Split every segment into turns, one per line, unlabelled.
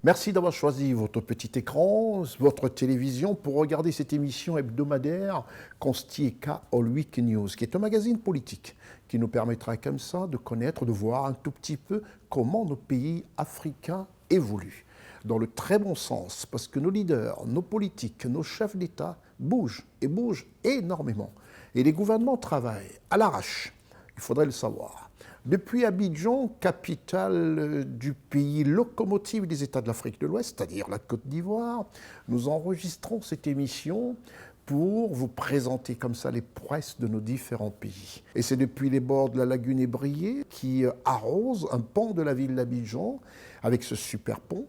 Merci d'avoir choisi votre petit écran, votre télévision pour regarder cette émission hebdomadaire Constieka All Week News, qui est un magazine politique qui nous permettra comme ça de connaître, de voir un tout petit peu comment nos pays africains évoluent. Dans le très bon sens, parce que nos leaders, nos politiques, nos chefs d'État bougent et bougent énormément. Et les gouvernements travaillent à l'arrache, il faudrait le savoir. Depuis Abidjan, capitale du pays locomotive des États de l'Afrique de l'Ouest, c'est-à-dire la Côte d'Ivoire, nous enregistrons cette émission pour vous présenter comme ça les prouesses de nos différents pays. Et c'est depuis les bords de la lagune Ébriée qui arrose un pan de la ville d'Abidjan avec ce super pont.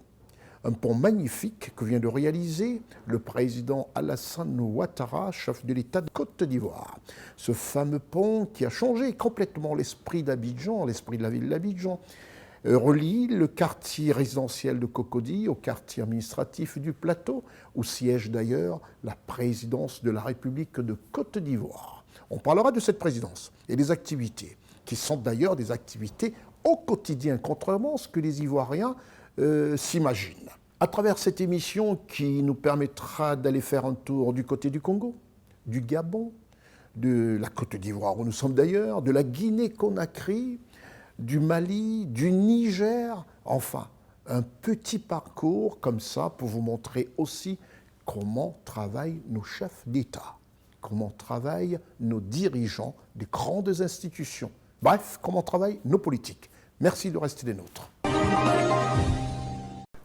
Un pont magnifique que vient de réaliser le président Alassane Ouattara, chef de l'État de Côte d'Ivoire. Ce fameux pont qui a changé complètement l'esprit d'Abidjan, l'esprit de la ville d'Abidjan, relie le quartier résidentiel de Cocody au quartier administratif du Plateau, où siège d'ailleurs la présidence de la République de Côte d'Ivoire. On parlera de cette présidence et des activités, qui sont d'ailleurs des activités au quotidien, contrairement à ce que les Ivoiriens s'imaginent. À travers cette émission qui nous permettra d'aller faire un tour du côté du Congo, du Gabon, de la Côte d'Ivoire où nous sommes d'ailleurs, de la Guinée-Conakry, du Mali, du Niger, enfin, un petit parcours comme ça pour vous montrer aussi comment travaillent nos chefs d'État, comment travaillent nos dirigeants des grandes institutions, bref, comment travaillent nos politiques. Merci de rester des nôtres.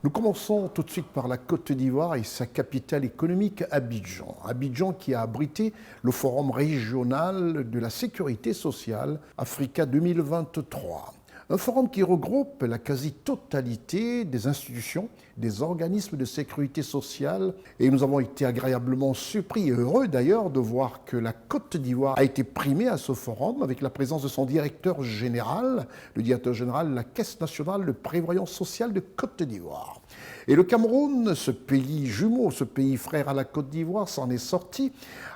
Nous commençons tout de suite par la Côte d'Ivoire et sa capitale économique, Abidjan. Abidjan qui a abrité le Forum régional de la sécurité sociale Africa 2023. Un forum qui regroupe la quasi-totalité des institutions, des organismes de sécurité sociale. Et nous avons été agréablement surpris et heureux d'ailleurs de voir que la Côte d'Ivoire a été primée à ce forum avec la présence de son directeur général, le directeur général de la Caisse nationale de prévoyance sociale de Côte d'Ivoire. Et le Cameroun, ce pays jumeau, ce pays frère à la Côte d'Ivoire, s'en est sorti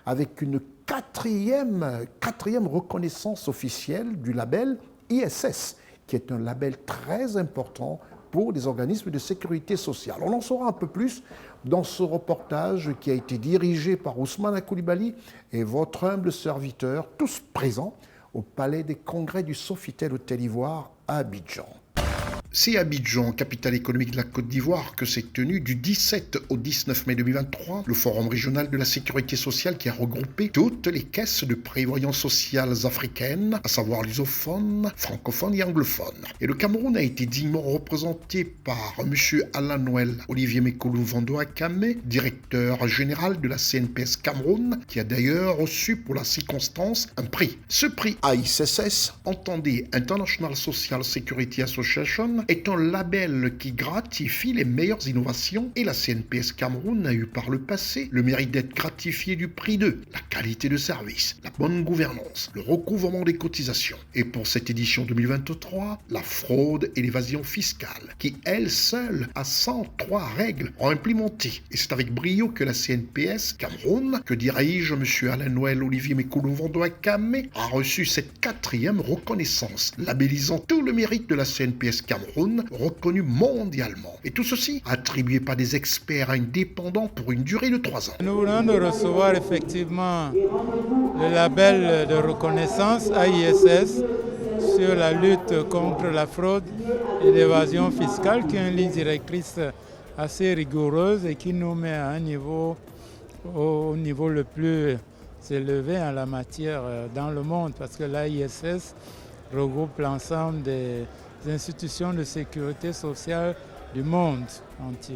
avec une quatrième reconnaissance officielle du label ISS, qui est un label très important pour les organismes de sécurité sociale. On en saura un peu plus dans ce reportage qui a été dirigé par Ousmane Coulibaly et votre humble serviteur, tous présents au Palais des Congrès du Sofitel Hôtel Ivoire à Abidjan. C'est Abidjan, capitale économique de la Côte d'Ivoire, que s'est tenu du 17 au 19 mai 2023 le Forum régional de la sécurité sociale qui a regroupé toutes les caisses de prévoyance sociale africaines, à savoir lusophones, francophones et anglophones. Et le Cameroun a été dignement représenté par M. Alain Noël Olivier Mekolo Vando-Akame, directeur général de la CNPS Cameroun, qui a d'ailleurs reçu pour la circonstance un prix. Ce prix AISSS, entendez International Social Security Association, est un label qui gratifie les meilleures innovations et la CNPS Cameroun a eu par le passé le mérite d'être gratifiée du prix de la qualité de service, la bonne gouvernance, le recouvrement des cotisations et pour cette édition 2023, la fraude et l'évasion fiscale qui, elle seule, a 103 règles implémentées. Et c'est avec brio que la CNPS Cameroun, que dirige M. Alain Noël Olivier Mekolo Vando-Akame, a reçu cette quatrième reconnaissance, labellisant tout le mérite de la CNPS Cameroun, reconnu mondialement. Et tout ceci attribué par des experts indépendants pour une durée de 3 ans.
Nous venons de recevoir effectivement le label de reconnaissance AISS sur la lutte contre la fraude et l'évasion fiscale, qui est une ligne directrice assez rigoureuse et qui nous met à un niveau, au niveau le plus élevé en la matière dans le monde, parce que l'AISS regroupe l'ensemble des institutions de sécurité sociale du monde entier.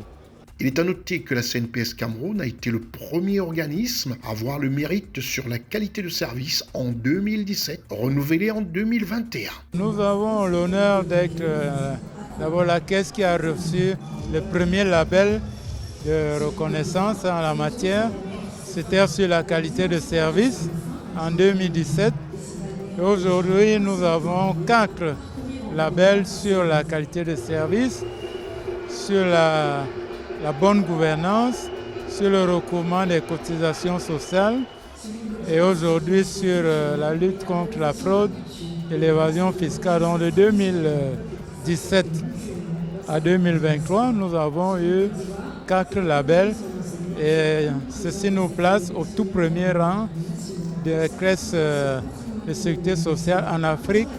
Il est à noter que la CNPS Cameroun a été le premier organisme à avoir le mérite sur la qualité de service en 2017, renouvelé en 2021.
Nous avons l'honneur d'être d'abord la caisse qui a reçu le premier label de reconnaissance en la matière. C'était sur la qualité de service en 2017. Et aujourd'hui, nous avons 4 labels sur la qualité de service, sur la bonne gouvernance, sur le recouvrement des cotisations sociales et aujourd'hui sur la lutte contre la fraude et l'évasion fiscale. En 2017, à 2023, nous avons eu 4 labels et ceci nous place au tout premier rang des caisses de sécurité sociale en Afrique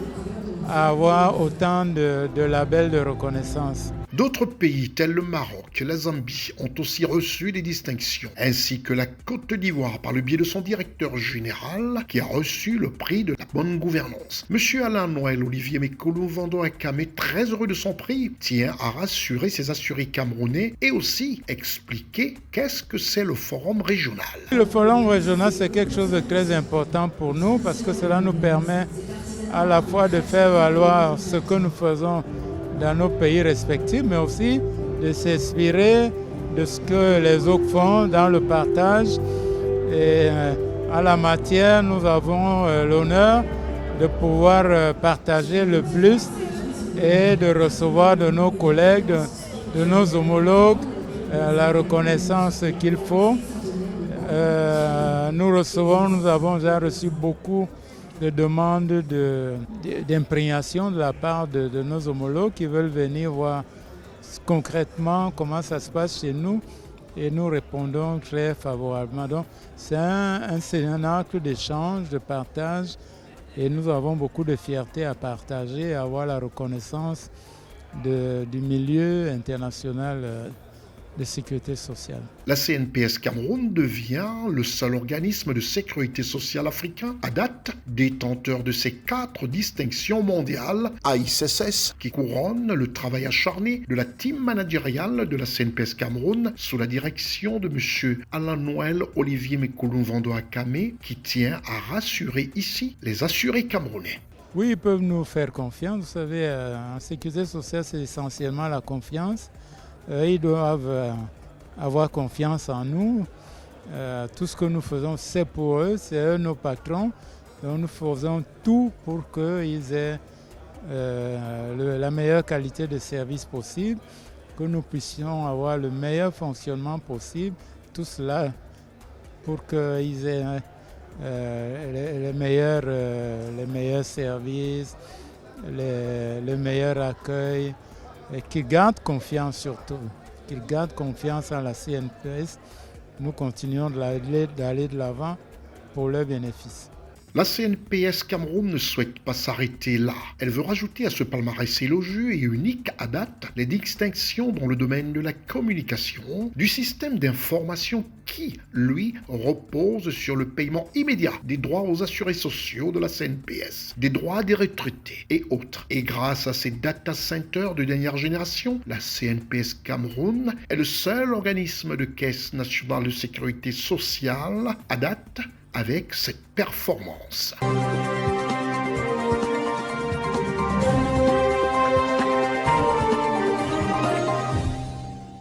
à avoir autant de labels de reconnaissance.
D'autres pays tels le Maroc, la Zambie ont aussi reçu des distinctions, ainsi que la Côte d'Ivoire par le biais de son directeur général qui a reçu le prix de la bonne gouvernance. Monsieur Alain Noël Olivier Mekolo Vando-Akame, très heureux de son prix, tient à rassurer ses assurés camerounais et aussi expliquer qu'est-ce que c'est le forum régional.
Le forum régional, c'est quelque chose de très important pour nous parce que cela nous permet à la fois de faire valoir ce que nous faisons dans nos pays respectifs, mais aussi de s'inspirer de ce que les autres font dans le partage. Et à la matière, nous avons l'honneur de pouvoir partager le plus et de recevoir de nos collègues, de nos homologues, la reconnaissance qu'il faut. Nous avons déjà reçu beaucoup de demandes d'imprégnation de la part de nos homologues qui veulent venir voir concrètement comment ça se passe chez nous et nous répondons très favorablement. Donc c'est un acte d'échange, de partage et nous avons beaucoup de fierté à partager, à avoir la reconnaissance du milieu international de sécurité sociale.
La CNPS Cameroun devient le seul organisme de sécurité sociale africain à date détenteur de ces 4 distinctions mondiales AISSS qui couronnent le travail acharné de la team managériale de la CNPS Cameroun sous la direction de M. Alain Noël Olivier Mekolo Vando-Akame qui tient à rassurer ici les assurés camerounais.
Oui, ils peuvent nous faire confiance. Vous savez, en sécurité sociale, c'est essentiellement la confiance. Ils doivent avoir confiance en nous. Tout ce que nous faisons, c'est pour eux, c'est eux nos patrons. Donc nous faisons tout pour qu'ils aient la meilleure qualité de service possible, que nous puissions avoir le meilleur fonctionnement possible. Tout cela pour qu'ils aient les meilleurs services, le meilleur accueil. Et qu'ils gardent confiance surtout, qu'ils gardent confiance en la CNPS. Nous continuons d'aller de l'avant pour leur bénéfice.
La CNPS Cameroun ne souhaite pas s'arrêter là. Elle veut rajouter à ce palmarès élogieux et unique à date les distinctions dans le domaine de la communication, du système d'information qui, lui, repose sur le paiement immédiat des droits aux assurés sociaux de la CNPS, des droits des retraités et autres. Et grâce à ces data centers de dernière génération, la CNPS Cameroun est le seul organisme de caisse nationale de sécurité sociale à date avec cette performance.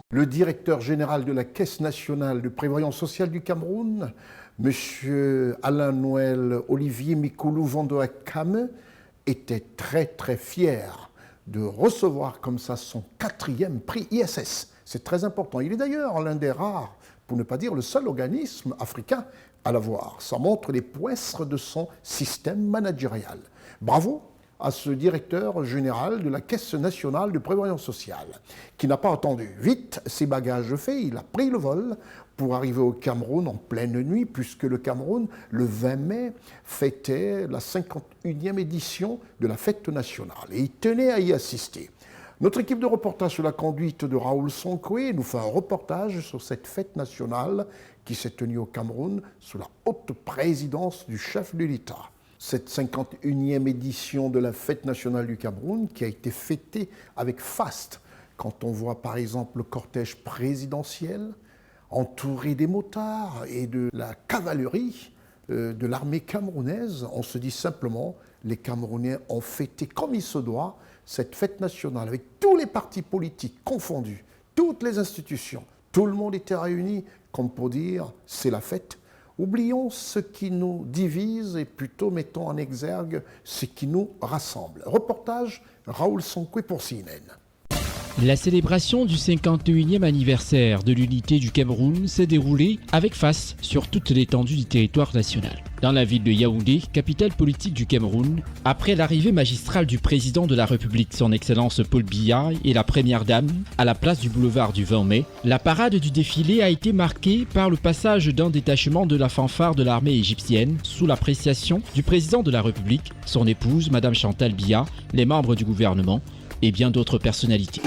Le directeur général de la Caisse nationale de prévoyance sociale du Cameroun, M. Alain Noël Olivier Mekolo Vando-Akame, était très fier de recevoir comme ça son 4e prix ISS. C'est très important. Il est d'ailleurs l'un des rares, pour ne pas dire le seul organisme africain à l'avoir. Ça montre les prouesses de son système managérial. Bravo à ce directeur général de la Caisse nationale de prévoyance sociale, qui n'a pas attendu. Vite, ses bagages faits, il a pris le vol pour arriver au Cameroun en pleine nuit, puisque le Cameroun, le 20 mai, fêtait la 51e édition de la fête nationale. Et il tenait à y assister. Notre équipe de reportage sous la conduite de Raoul Sonkwe nous fait un reportage sur cette fête nationale qui s'est tenue au Cameroun sous la haute présidence du chef de l'État. Cette 51e édition de la fête nationale du Cameroun qui a été fêtée avec faste, quand on voit par exemple le cortège présidentiel entouré des motards et de la cavalerie de l'armée camerounaise, on se dit simplement les Camerounais ont fêté comme il se doit cette fête nationale avec tous les partis politiques confondus, toutes les institutions, tout le monde était réuni comme pour dire c'est la fête. Oublions ce qui nous divise et plutôt mettons en exergue ce qui nous rassemble. Reportage Raoul Sonkwe pour CNN.
La célébration du 51e anniversaire de l'unité du Cameroun s'est déroulée avec face sur toute l'étendue du territoire national. Dans la ville de Yaoundé, capitale politique du Cameroun, après l'arrivée magistrale du président de la République, son Excellence Paul Biya et la première dame, à la place du boulevard du 20 mai, la parade du défilé a été marquée par le passage d'un détachement de la fanfare de l'armée égyptienne sous l'appréciation du président de la République, son épouse, Madame Chantal Biya, les membres du gouvernement et bien d'autres personnalités.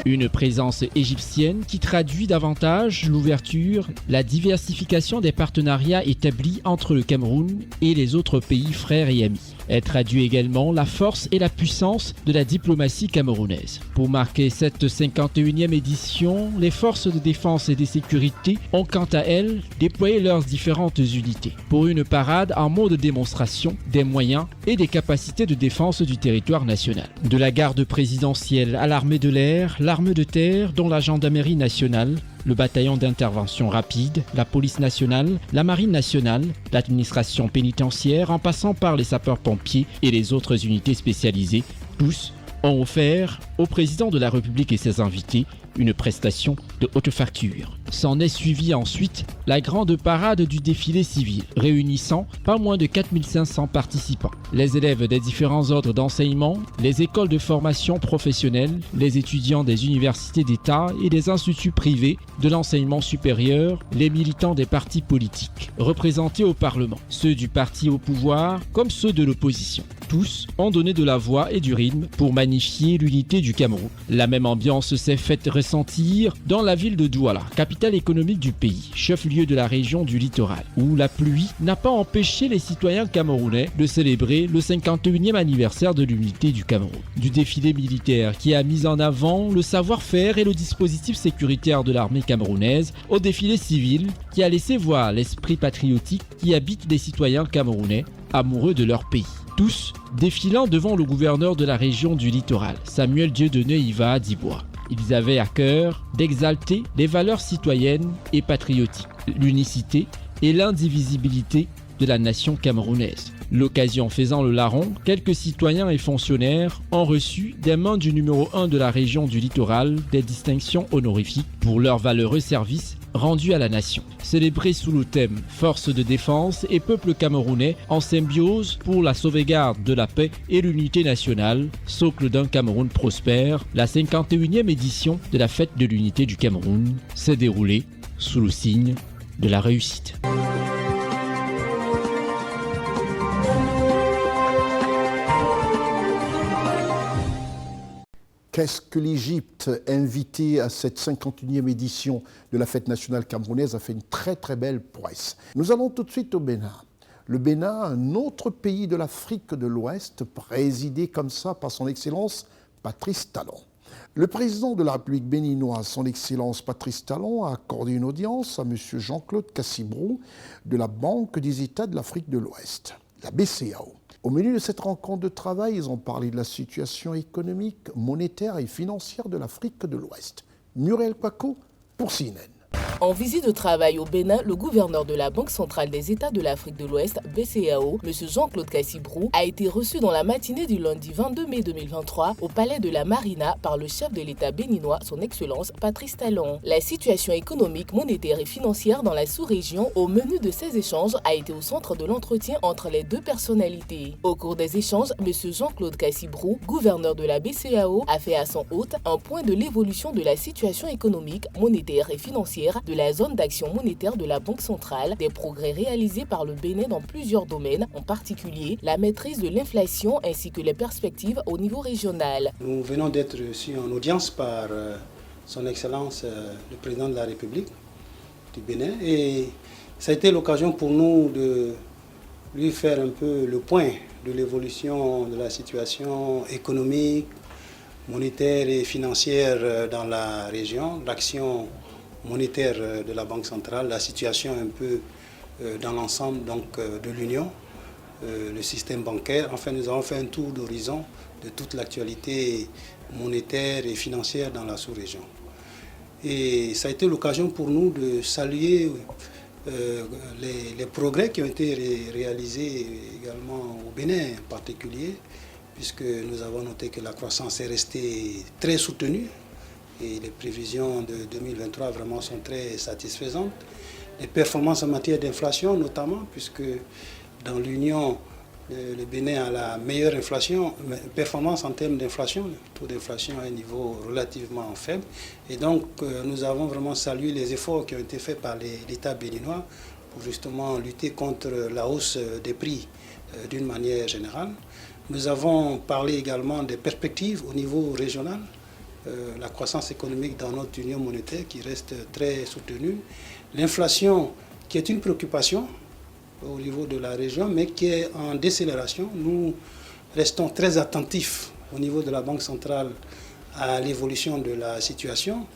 Une présence égyptienne qui traduit davantage l'ouverture, la diversification des partenariats établis entre le Cameroun et les autres pays frères et amis. Elle traduit également la force et la puissance de la diplomatie camerounaise. Pour marquer cette 51e édition, les forces de défense et de sécurité ont quant à elles déployé leurs différentes unités pour une parade en mode démonstration des moyens et des capacités de défense du territoire national. De la garde présidentielle à l'armée de l'air, l'armée de terre, dont la gendarmerie nationale, le bataillon d'intervention rapide, la police nationale, la marine nationale, l'administration pénitentiaire, en passant par les sapeurs-pompiers et les autres unités spécialisées, tous ont offert au président de la République et ses invités une prestation de haute facture. S'en est suivi ensuite la grande parade du défilé civil, réunissant pas moins de 4500 participants. Les élèves des différents ordres d'enseignement, les écoles de formation professionnelle, les étudiants des universités d'État et des instituts privés de l'enseignement supérieur, les militants des partis politiques, représentés au Parlement, ceux du parti au pouvoir comme ceux de l'opposition. Tous ont donné de la voix et du rythme pour magnifier l'unité du Cameroun. La même ambiance s'est faite ressentir dans la ville de Douala, capitale économique du pays, chef-lieu de la région du littoral, où la pluie n'a pas empêché les citoyens camerounais de célébrer le 51e anniversaire de l'unité du Cameroun. Du défilé militaire qui a mis en avant le savoir-faire et le dispositif sécuritaire de l'armée camerounaise au défilé civil qui a laissé voir l'esprit patriotique qui habite les citoyens camerounais amoureux de leur pays. Tous défilant devant le gouverneur de la région du littoral, Samuel Dieudonné Iva Dibois. Ils avaient à cœur d'exalter les valeurs citoyennes et patriotiques, l'unicité et l'indivisibilité de la nation camerounaise. L'occasion faisant le larron, quelques citoyens et fonctionnaires ont reçu des mains du numéro 1 de la région du littoral des distinctions honorifiques pour leurs valeureux services rendus à la nation. Célébré sous le thème « Force de défense et peuple camerounais en symbiose pour la sauvegarde de la paix et l'unité nationale, socle d'un Cameroun prospère », la 51e édition de la fête de l'unité du Cameroun s'est déroulée sous le signe de la réussite.
Qu'est-ce que l'Égypte, invitée à cette 51e édition de la fête nationale camerounaise, a fait une très très belle prouesse. Nous allons tout de suite au Bénin. Le Bénin, un autre pays de l'Afrique de l'Ouest, présidé comme ça par son Excellence Patrice Talon. Le président de la République béninoise, son Excellence Patrice Talon, a accordé une audience à M. Jean-Claude Cassibrou de la Banque des États de l'Afrique de l'Ouest, la BCEAO. Au milieu de cette rencontre de travail, ils ont parlé de la situation économique, monétaire et financière de l'Afrique de l'Ouest. Muriel Kwako pour CNN.
En visite de travail au Bénin, le gouverneur de la Banque centrale des États de l'Afrique de l'Ouest, BCEAO, M. Jean-Claude Cassibrou, a été reçu dans la matinée du lundi 22 mai 2023 au palais de la Marina par le chef de l'État béninois, son Excellence Patrice Talon. La situation économique, monétaire et financière dans la sous-région au menu de ces échanges a été au centre de l'entretien entre les deux personnalités. Au cours des échanges, M. Jean-Claude Cassibrou, gouverneur de la BCEAO, a fait à son hôte un point de l'évolution de la situation économique, monétaire et financière de la zone d'action monétaire de la Banque centrale, des progrès réalisés par le Bénin dans plusieurs domaines, en particulier la maîtrise de l'inflation ainsi que les perspectives au niveau régional.
Nous venons d'être reçus en audience par son Excellence le Président de la République du Bénin et ça a été l'occasion pour nous de lui faire un peu le point de l'évolution de la situation économique, monétaire et financière dans la région, l'action monétaire de la Banque centrale, la situation un peu dans l'ensemble de l'Union, le système bancaire. Enfin, nous avons fait un tour d'horizon de toute l'actualité monétaire et financière dans la sous-région. Et ça a été l'occasion pour nous de saluer les progrès qui ont été réalisés également au Bénin en particulier, puisque nous avons noté que la croissance est restée très soutenue et les prévisions de 2023 vraiment sont très satisfaisantes. Les performances en matière d'inflation notamment, puisque dans l'Union, le Bénin a la meilleure performance en termes d'inflation. Le taux d'inflation à un niveau relativement faible. Et donc, nous avons vraiment salué les efforts qui ont été faits par l'État béninois pour justement lutter contre la hausse des prix d'une manière générale. Nous avons parlé également des perspectives au niveau régional, la croissance économique dans notre union monétaire qui reste très soutenue, l'inflation qui est une préoccupation au niveau de la région, mais qui est en décélération. Nous restons très attentifs au niveau de la Banque centrale à l'évolution de la situation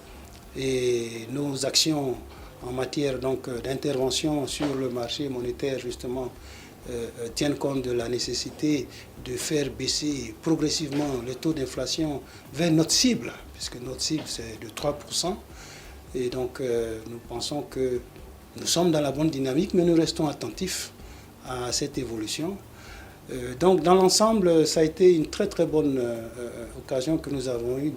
et nos actions en matière d'intervention sur le marché monétaire justement tiennent compte de la nécessité de faire baisser progressivement le taux d'inflation vers notre cible, puisque notre cible c'est de 3%. Et donc nous pensons que nous sommes dans la bonne dynamique, mais nous restons attentifs à cette évolution. Donc dans l'ensemble, ça a été une très très bonne occasion que nous avons eue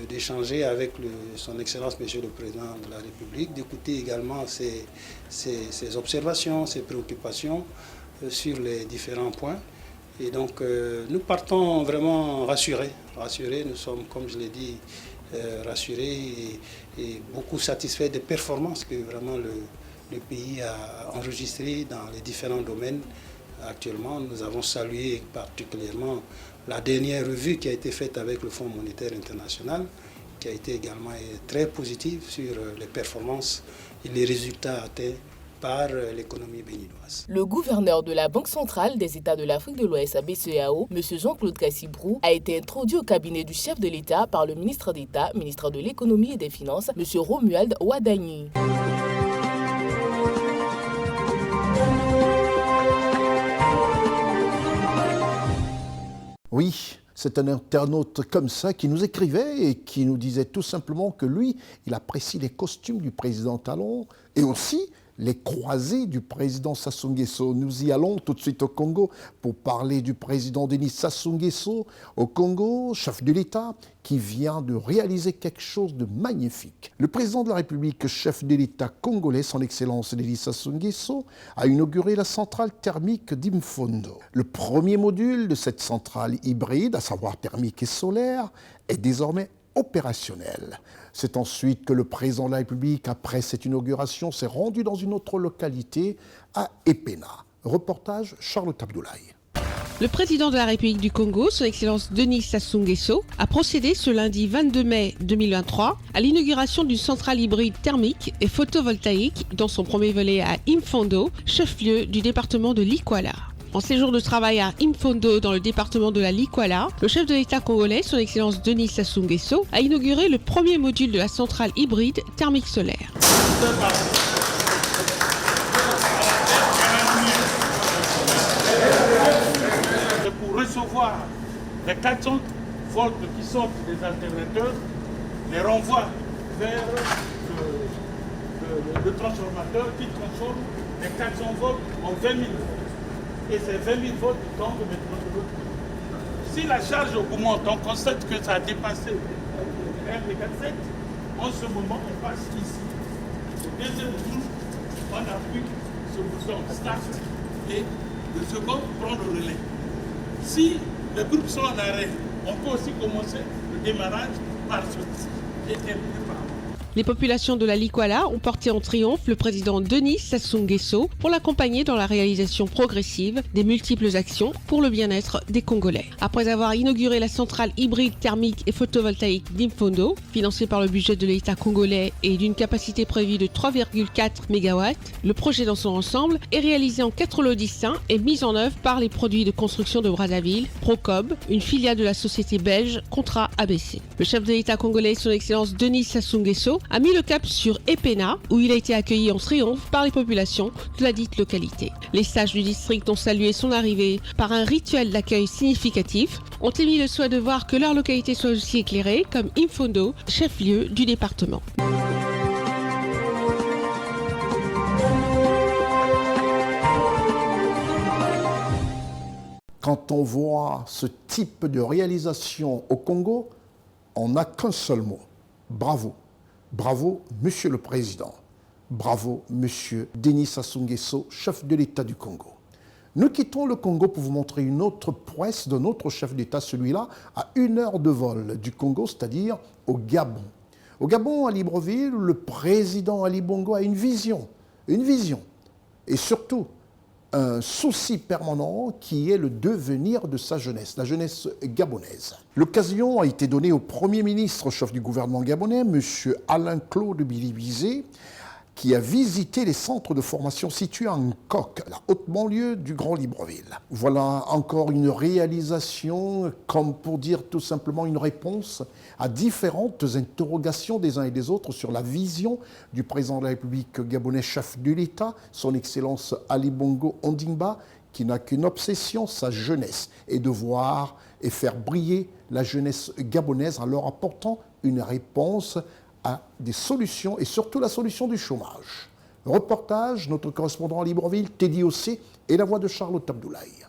d'échanger avec son Excellence Monsieur le Président de la République, d'écouter également ses observations, ses préoccupations sur les différents points. Et donc nous partons vraiment rassurés. Nous sommes, comme je l'ai dit, rassurés et beaucoup satisfaits des performances que vraiment le pays a enregistrées dans les différents domaines. Actuellement, nous avons salué particulièrement la dernière revue qui a été faite avec le Fonds monétaire international, qui a été également très positive sur les performances et les résultats atteints par l'économie béninoise.
Le gouverneur de la Banque centrale des États de l'Afrique de l'Ouest, BCEAO, M. Jean-Claude Cassibrou, a été introduit au cabinet du chef de l'État par le ministre d'État, ministre de l'Économie et des Finances, M. Romuald Wadagni.
Oui, c'est un internaute comme ça qui nous écrivait et qui nous disait tout simplement que lui, il apprécie les costumes du président Talon et aussi les croisés du président Sassou Nguesso. Nous y allons tout de suite au Congo pour parler du président Denis Sassou Nguesso au Congo, chef de l'État, qui vient de réaliser quelque chose de magnifique. Le président de la République, chef de l'État congolais, son Excellence Denis Sassou Nguesso, a inauguré la centrale thermique d'Imfondo. Le premier module de cette centrale hybride, à savoir thermique et solaire, est désormais opérationnel. C'est ensuite que le président de la République, après cette inauguration, s'est rendu dans une autre localité, à Epena. Reportage Charlotte Abdoulaye.
Le président de la République du Congo, son Excellence Denis Sassou Nguesso, a procédé ce lundi 22 mai 2023 à l'inauguration d'une centrale hybride thermique et photovoltaïque dans son premier volet à Imfondo, chef-lieu du département de Likwala. En séjour de travail à Imfondo dans le département de la Likwala, le chef de l'État congolais, son Excellence Denis Sassou Nguesso, a inauguré le premier module de la centrale hybride thermique solaire.
Pour recevoir les 400 volts qui sortent des alternateurs, les renvoie vers le transformateur qui transforme les 400 volts en 20 000 volts. Et ces 20 000 volts tombent maintenant de l'autre côté. Si la charge augmente, on constate que ça a dépassé 1,7, en ce moment, on passe ici. Au deuxième jour, on appuie sur le bouton start et le second prend le relais. Si les groupes sont en arrêt, on peut aussi commencer le démarrage par ce et terminer par là.
Les populations de la Likwala ont porté en triomphe le président Denis Sassou Nguesso pour l'accompagner dans la réalisation progressive des multiples actions pour le bien-être des Congolais. Après avoir inauguré la centrale hybride thermique et photovoltaïque d'Imfondo, financée par le budget de l'État congolais et d'une capacité prévue de 3,4 MW, le projet dans son ensemble est réalisé en 4 lots distincts et mis en œuvre par les produits de construction de Brazzaville, Procob, une filiale de la société belge Contrat ABC. Le chef de l'État congolais, son Excellence Denis Sassou Nguesso, a mis le cap sur Epena, où il a été accueilli en triomphe par les populations de la dite localité. Les sages du district ont salué son arrivée par un rituel d'accueil significatif, ont émis le souhait de voir que leur localité soit aussi éclairée, comme Imfondo, chef-lieu du département.
Quand on voit ce type de réalisation au Congo, on n'a qu'un seul mot. Bravo. Bravo, Monsieur le Président. Bravo, Monsieur Denis Sassou Nguesso, chef de l'État du Congo. Nous quittons le Congo pour vous montrer une autre prouesse d'un autre chef d'État, celui-là, à 1 heure de vol du Congo, c'est-à-dire au Gabon. Au Gabon, à Libreville, le président Ali Bongo a une vision, et surtout un souci permanent qui est le devenir de sa jeunesse, la jeunesse gabonaise. L'occasion a été donnée au Premier ministre, chef du gouvernement gabonais, M. Alain-Claude Bilibizé, qui a visité les centres de formation situés en Coque, la haute banlieue du Grand Libreville. Voilà encore une réalisation, comme pour dire tout simplement une réponse à différentes interrogations des uns et des autres sur la vision du président de la République gabonais, chef de l'État, son Excellence Ali Bongo Ondimba, qui n'a qu'une obsession, sa jeunesse, et de voir et faire briller la jeunesse gabonaise en leur apportant une réponse à des solutions, et surtout la solution du chômage. Reportage, notre correspondant à Libreville, Teddy Ossé, et la voix de Charlotte Abdoulaye.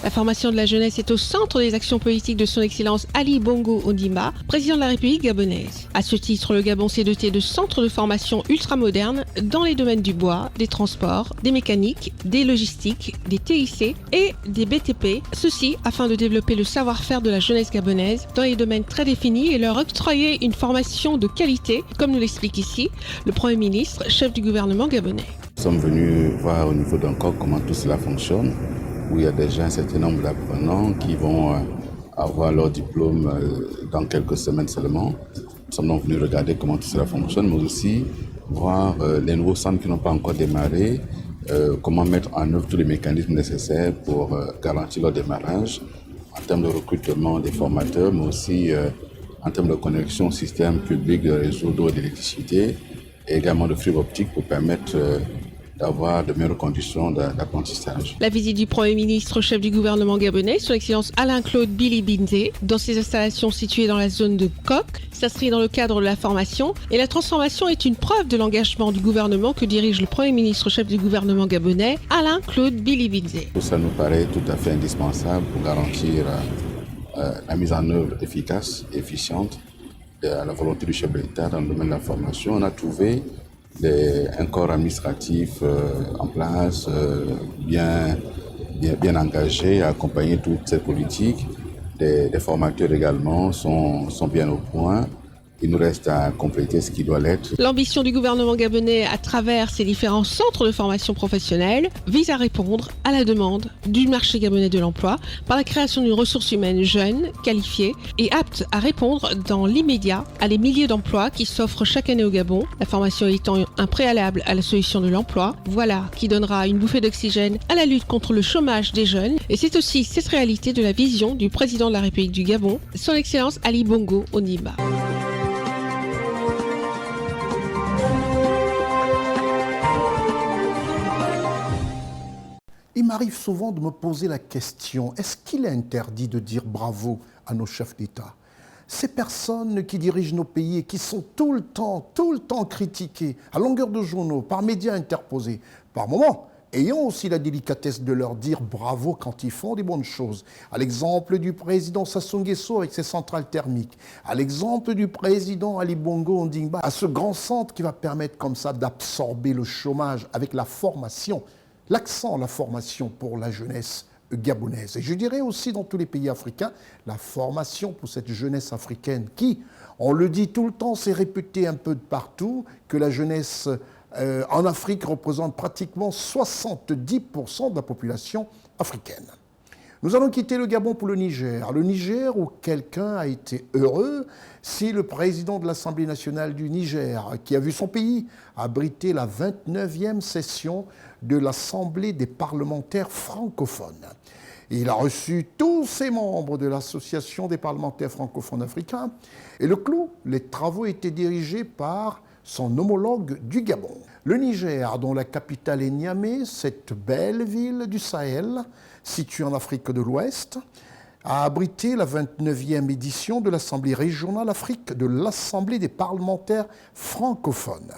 La formation de la jeunesse est au centre des actions politiques de son Excellence Ali Bongo Ondimba, président de la République gabonaise. À ce titre, le Gabon s'est doté de centres de formation ultramodernes dans les domaines du bois, des transports, des mécaniques, des logistiques, des TIC et des BTP. Ceci afin de développer le savoir-faire de la jeunesse gabonaise dans les domaines très définis et leur octroyer une formation de qualité, comme nous l'explique ici le Premier ministre, chef du gouvernement gabonais.
Nous sommes venus voir au niveau d'Angkok comment tout cela fonctionne, où il y a déjà un certain nombre d'apprenants qui vont avoir leur diplôme dans quelques semaines seulement. Nous sommes donc venus regarder comment tout cela fonctionne, mais aussi voir les nouveaux centres qui n'ont pas encore démarré, comment mettre en œuvre tous les mécanismes nécessaires pour garantir leur démarrage, en termes de recrutement des formateurs, mais aussi en termes de connexion au système public de réseau d'eau et d'électricité, et également de fibre optique pour permettre d'avoir de meilleures conditions d'apprentissage.
La visite du Premier ministre, chef du gouvernement gabonais, son Excellence Alain-Claude Bilibizé, dans ses installations situées dans la zone de Coque, s'inscrit dans le cadre de la formation, et la transformation est une preuve de l'engagement du gouvernement que dirige le Premier ministre, chef du gouvernement gabonais, Alain-Claude Bilibizé.
Tout ça nous paraît tout à fait indispensable pour garantir la mise en œuvre efficace et efficiente de la volonté du chef de l'État dans le domaine de la formation. On a trouvé un corps administratif en place, bien engagé à accompagner toute cette politique. Des formateurs également sont bien au point. Il nous reste à compléter ce qui doit l'être.
L'ambition du gouvernement gabonais à travers ses différents centres de formation professionnelle vise à répondre à la demande du marché gabonais de l'emploi par la création d'une ressource humaine jeune, qualifiée et apte à répondre dans l'immédiat à les milliers d'emplois qui s'offrent chaque année au Gabon. La formation étant un préalable à la solution de l'emploi, voilà qui donnera une bouffée d'oxygène à la lutte contre le chômage des jeunes. Et c'est aussi cette réalité de la vision du président de la République du Gabon, son Excellence Ali Bongo Ondimba.
Il m'arrive souvent de me poser la question, est-ce qu'il est interdit de dire bravo à nos chefs d'État? Ces personnes qui dirigent nos pays et qui sont tout le temps critiquées, à longueur de journaux, par médias interposés, par moments, ayant aussi la délicatesse de leur dire bravo quand ils font des bonnes choses. À l'exemple du président Sassou Nguesso avec ses centrales thermiques, à l'exemple du président Ali Bongo Ondimba, à ce grand centre qui va permettre comme ça d'absorber le chômage avec la formation, l'accent, la formation pour la jeunesse gabonaise. Et je dirais aussi dans tous les pays africains, la formation pour cette jeunesse africaine qui, on le dit tout le temps, c'est répété un peu de partout, que la jeunesse en Afrique représente pratiquement 70% de la population africaine. Nous allons quitter le Gabon pour le Niger. Le Niger où quelqu'un a été heureux, c'est le président de l'Assemblée nationale du Niger qui a vu son pays abriter la 29e session de l'Assemblée des parlementaires francophones. Il a reçu tous ses membres de l'Association des parlementaires francophones africains. Et le clou, les travaux étaient dirigés par son homologue du Gabon. Le Niger, dont la capitale est Niamey, cette belle ville du Sahel, située en Afrique de l'Ouest, a abrité la 29e édition de l'Assemblée régionale Afrique de l'Assemblée des parlementaires francophones.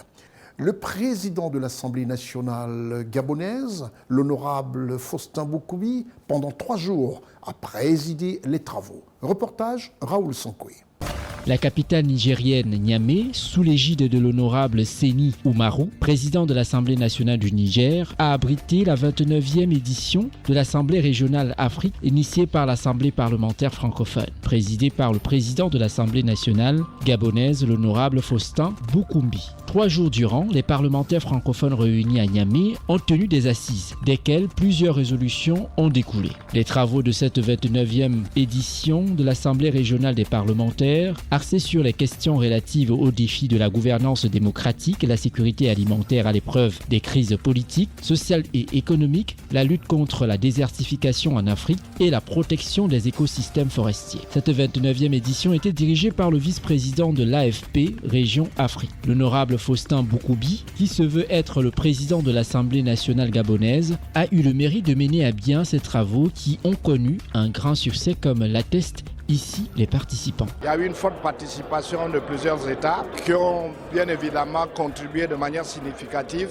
Le président de l'Assemblée nationale gabonaise, l'honorable Faustin Boukoubi, pendant 3 jours, a présidé les travaux. Reportage Raoul Sankoué.
La capitale nigérienne Niamey, sous l'égide de l'honorable Séni Oumarou, président de l'Assemblée nationale du Niger, a abrité la 29e édition de l'Assemblée régionale Afrique, initiée par l'Assemblée parlementaire francophone, présidée par le président de l'Assemblée nationale gabonaise, l'honorable Faustin Boukoubi. 3 jours durant, les parlementaires francophones réunis à Niamey ont tenu des assises, desquelles plusieurs résolutions ont découlé. Les travaux de cette 29e édition de l'Assemblée régionale des parlementaires, axés sur les questions relatives aux défis de la gouvernance démocratique, la sécurité alimentaire à l'épreuve des crises politiques, sociales et économiques, la lutte contre la désertification en Afrique et la protection des écosystèmes forestiers. Cette 29e édition était dirigée par le vice-président de l'AFP Région Afrique, l'honorable Faustin Boukoubi, qui se veut être le président de l'Assemblée nationale gabonaise, a eu le mérite de mener à bien ces travaux qui ont connu un grand succès comme l'attestent ici les participants.
Il y a eu une forte participation de plusieurs États qui ont bien évidemment contribué de manière significative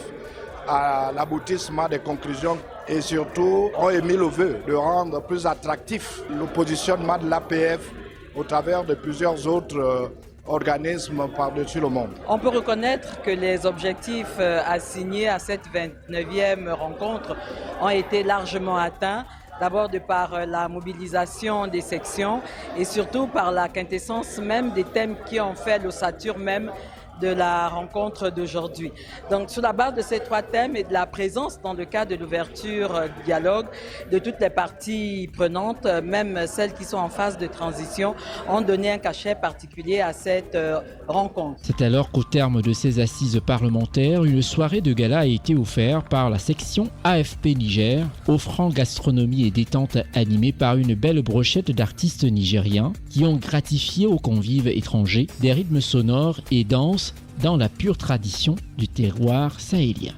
à l'aboutissement des conclusions et surtout ont émis le vœu de rendre plus attractif le positionnement de l'APF au travers de plusieurs autres organismes par-dessus le monde.
On peut reconnaître que les objectifs assignés à cette 29e rencontre ont été largement atteints. D'abord de par la mobilisation des sections et surtout par la quintessence même des thèmes qui ont fait l'ossature même de la rencontre d'aujourd'hui. Donc sur la base de ces 3 thèmes et de la présence dans le cadre de l'ouverture du dialogue de toutes les parties prenantes, même celles qui sont en phase de transition, ont donné un cachet particulier à cette rencontre.
C'est alors qu'au terme de ces assises parlementaires, une soirée de gala a été offerte par la section AFP Niger, offrant gastronomie et détente animée par une belle brochette d'artistes nigériens qui ont gratifié aux convives étrangers des rythmes sonores et danses dans la pure tradition du terroir sahélien.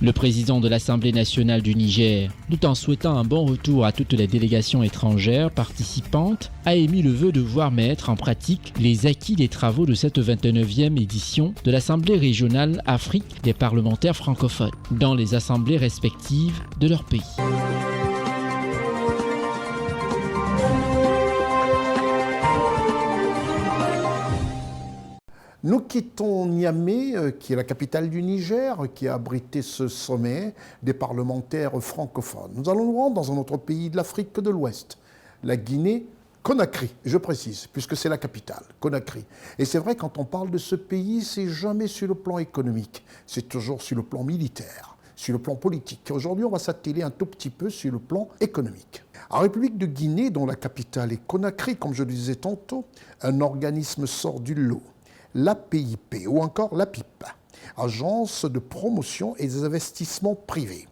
Le président de l'Assemblée nationale du Niger, tout en souhaitant un bon retour à toutes les délégations étrangères participantes, a émis le vœu de voir mettre en pratique les acquis des travaux de cette 29e édition de l'Assemblée régionale Afrique des parlementaires francophones dans les assemblées respectives de leur pays.
Nous quittons Niamey, qui est la capitale du Niger, qui a abrité ce sommet des parlementaires francophones. Nous allons nous rendre dans un autre pays de l'Afrique de l'Ouest, la Guinée-Conakry, je précise, puisque c'est la capitale, Conakry. Et c'est vrai, quand on parle de ce pays, c'est jamais sur le plan économique, c'est toujours sur le plan militaire, sur le plan politique. Aujourd'hui, on va s'atteler un tout petit peu sur le plan économique. En République de Guinée, dont la capitale est Conakry, comme je le disais tantôt, un organisme sort du lot. L'APIP ou encore l'APIP, Agence de promotion et des investissements privés.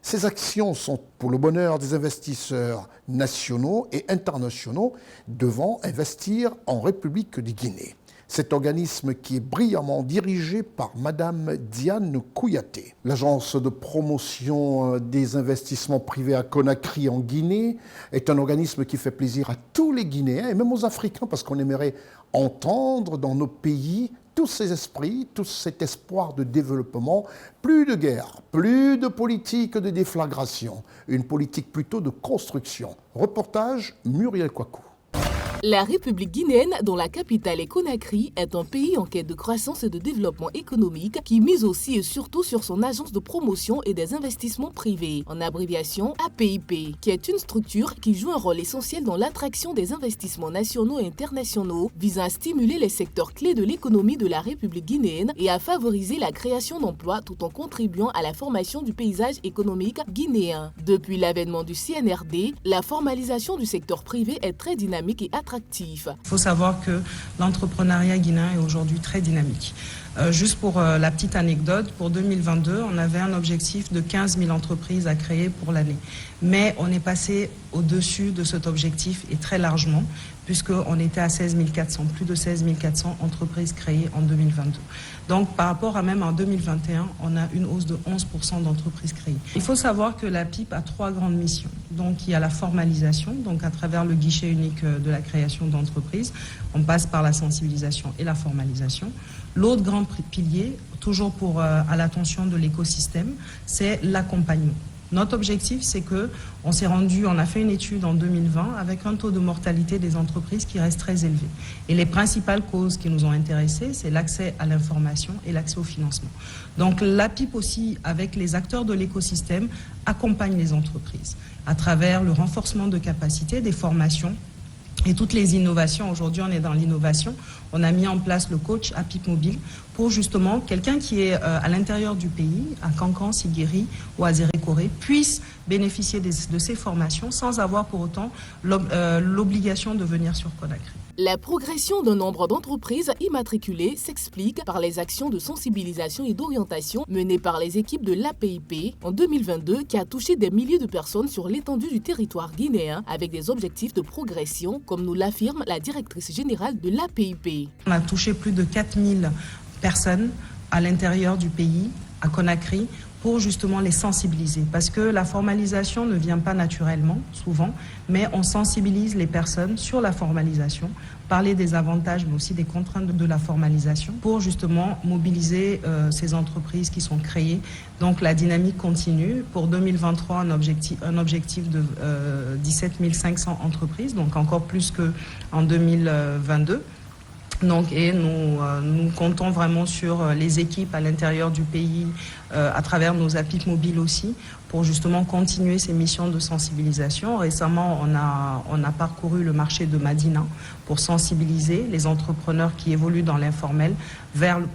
Ces actions sont pour le bonheur des investisseurs nationaux et internationaux devant investir en République de Guinée. Cet organisme qui est brillamment dirigé par Madame Diane Kouyaté. L'agence de promotion des investissements privés à Conakry en Guinée est un organisme qui fait plaisir à tous les Guinéens et même aux Africains parce qu'on aimerait entendre dans nos pays tous ces esprits, tout cet espoir de développement, plus de guerre, plus de politique de déflagration, une politique plutôt de construction. Reportage Muriel Kouakou.
La République guinéenne, dont la capitale est Conakry, est un pays en quête de croissance et de développement économique qui mise aussi et surtout sur son agence de promotion et des investissements privés, en abréviation APIP, qui est une structure qui joue un rôle essentiel dans l'attraction des investissements nationaux et internationaux visant à stimuler les secteurs clés de l'économie de la République guinéenne et à favoriser la création d'emplois tout en contribuant à la formation du paysage économique guinéen. Depuis l'avènement du CNRD, la formalisation du secteur privé est très dynamique et attractive. Il
faut savoir que l'entrepreneuriat guinéen est aujourd'hui très dynamique. Juste pour la petite anecdote, pour 2022, on avait un objectif de 15 000 entreprises à créer pour l'année. Mais on est passé au-dessus de cet objectif et très largement, puisqu'on était à 16 400, plus de 16 400 entreprises créées en 2022. Donc par rapport à même en 2021, on a une hausse de 11% d'entreprises créées. Il faut savoir que la PIP a 3 grandes missions. Donc il y a la formalisation, donc à travers le guichet unique de la création d'entreprises, on passe par la sensibilisation et la formalisation. L'autre grand pilier, toujours à l'attention de l'écosystème, c'est l'accompagnement. Notre objectif, c'est on a fait une étude en 2020 avec un taux de mortalité des entreprises qui reste très élevé. Et les principales causes qui nous ont intéressés, c'est l'accès à l'information et l'accès au financement. Donc la PIP aussi, avec les acteurs de l'écosystème, accompagne les entreprises à travers le renforcement de capacités, des formations et toutes les innovations. Aujourd'hui, on est dans l'innovation. On a mis en place le coach à PIP Mobile pour justement quelqu'un qui est à l'intérieur du pays, à Kankan, Siguiri ou à Zérékoré, puisse bénéficier de ces formations sans avoir pour autant l'obligation de venir sur Conakry.
La progression d'un nombre d'entreprises immatriculées s'explique par les actions de sensibilisation et d'orientation menées par les équipes de l'APIP en 2022 qui a touché des milliers de personnes sur l'étendue du territoire guinéen avec des objectifs de progression, comme nous l'affirme la directrice générale de l'APIP.
On a touché plus de 4000 personnes à l'intérieur du pays, à Conakry, pour justement les sensibiliser. Parce que la formalisation ne vient pas naturellement, souvent, mais on sensibilise les personnes sur la formalisation, parler des avantages, mais aussi des contraintes de la formalisation, pour justement mobiliser ces entreprises qui sont créées. Donc la dynamique continue. Pour 2023, un objectif de 17 500 entreprises, donc encore plus qu'en 2022. Donc, et nous comptons vraiment sur les équipes à l'intérieur du pays, à travers nos APIP mobiles aussi, pour justement continuer ces missions de sensibilisation. Récemment, on a parcouru le marché de Madina pour sensibiliser les entrepreneurs qui évoluent dans l'informel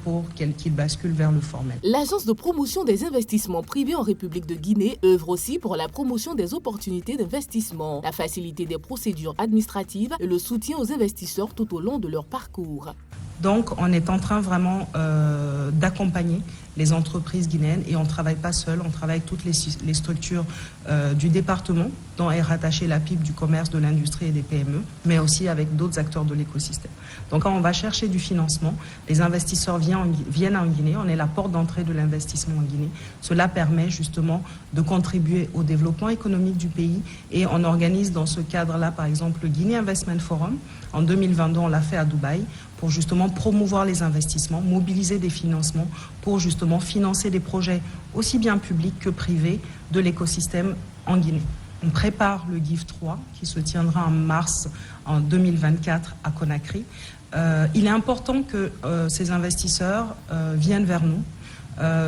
pour qu'ils basculent vers le formel.
L'Agence de promotion des investissements privés en République de Guinée œuvre aussi pour la promotion des opportunités d'investissement, la facilité des procédures administratives et le soutien aux investisseurs tout au long de leur parcours.
Donc, on est en train vraiment d'accompagner les entreprises guinéennes et on ne travaille pas seul, on travaille avec toutes les structures du département dont est rattachée la PIP du commerce, de l'industrie et des PME, mais aussi avec d'autres acteurs de l'écosystème. Donc, quand on va chercher du financement, les investisseurs viennent en Guinée, on est la porte d'entrée de l'investissement en Guinée. Cela permet justement de contribuer au développement économique du pays et on organise dans ce cadre-là, par exemple, le Guinea Investment Forum. En 2022, on l'a fait à Dubaï pour justement promouvoir les investissements, mobiliser des financements pour justement financer des projets aussi bien publics que privés de l'écosystème en Guinée. On prépare le GIF 3 qui se tiendra en mars en 2024 à Conakry. Il est important que ces investisseurs viennent vers nous.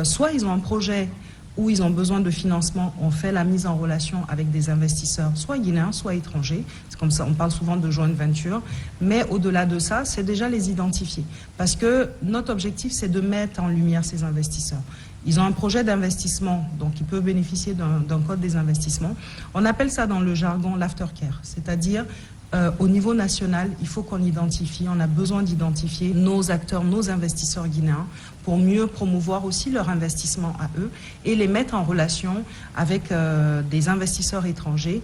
Soit ils ont un projet où ils ont besoin de financement, on fait la mise en relation avec des investisseurs, soit guinéens, soit étrangers. C'est comme ça, on parle souvent de joint venture. Mais au-delà de ça, c'est déjà les identifier. Parce que notre objectif, c'est de mettre en lumière ces investisseurs. Ils ont un projet d'investissement, donc ils peuvent bénéficier d'un code des investissements. On appelle ça dans le jargon l'aftercare, c'est-à-dire au niveau national, il faut qu'on identifie, on a besoin d'identifier nos acteurs, nos investisseurs guinéens pour mieux promouvoir aussi leur investissement à eux et les mettre en relation avec des investisseurs étrangers,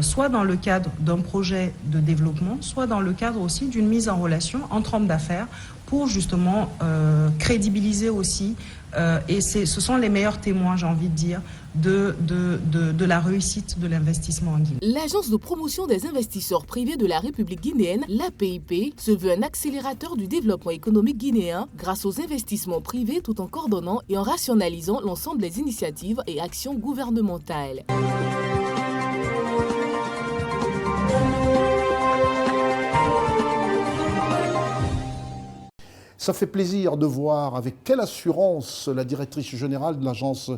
soit dans le cadre d'un projet de développement, soit dans le cadre aussi d'une mise en relation entre hommes d'affaires pour justement crédibiliser aussi, et ce sont les meilleurs témoins, j'ai envie de dire, de la réussite de l'investissement en Guinée.
L'Agence de promotion des investisseurs privés de la République guinéenne, l'APIP, se veut un accélérateur du développement économique guinéen grâce aux investissements privés tout en coordonnant et en rationalisant l'ensemble des initiatives et actions gouvernementales.
Ça fait plaisir de voir avec quelle assurance la directrice générale de l'Agence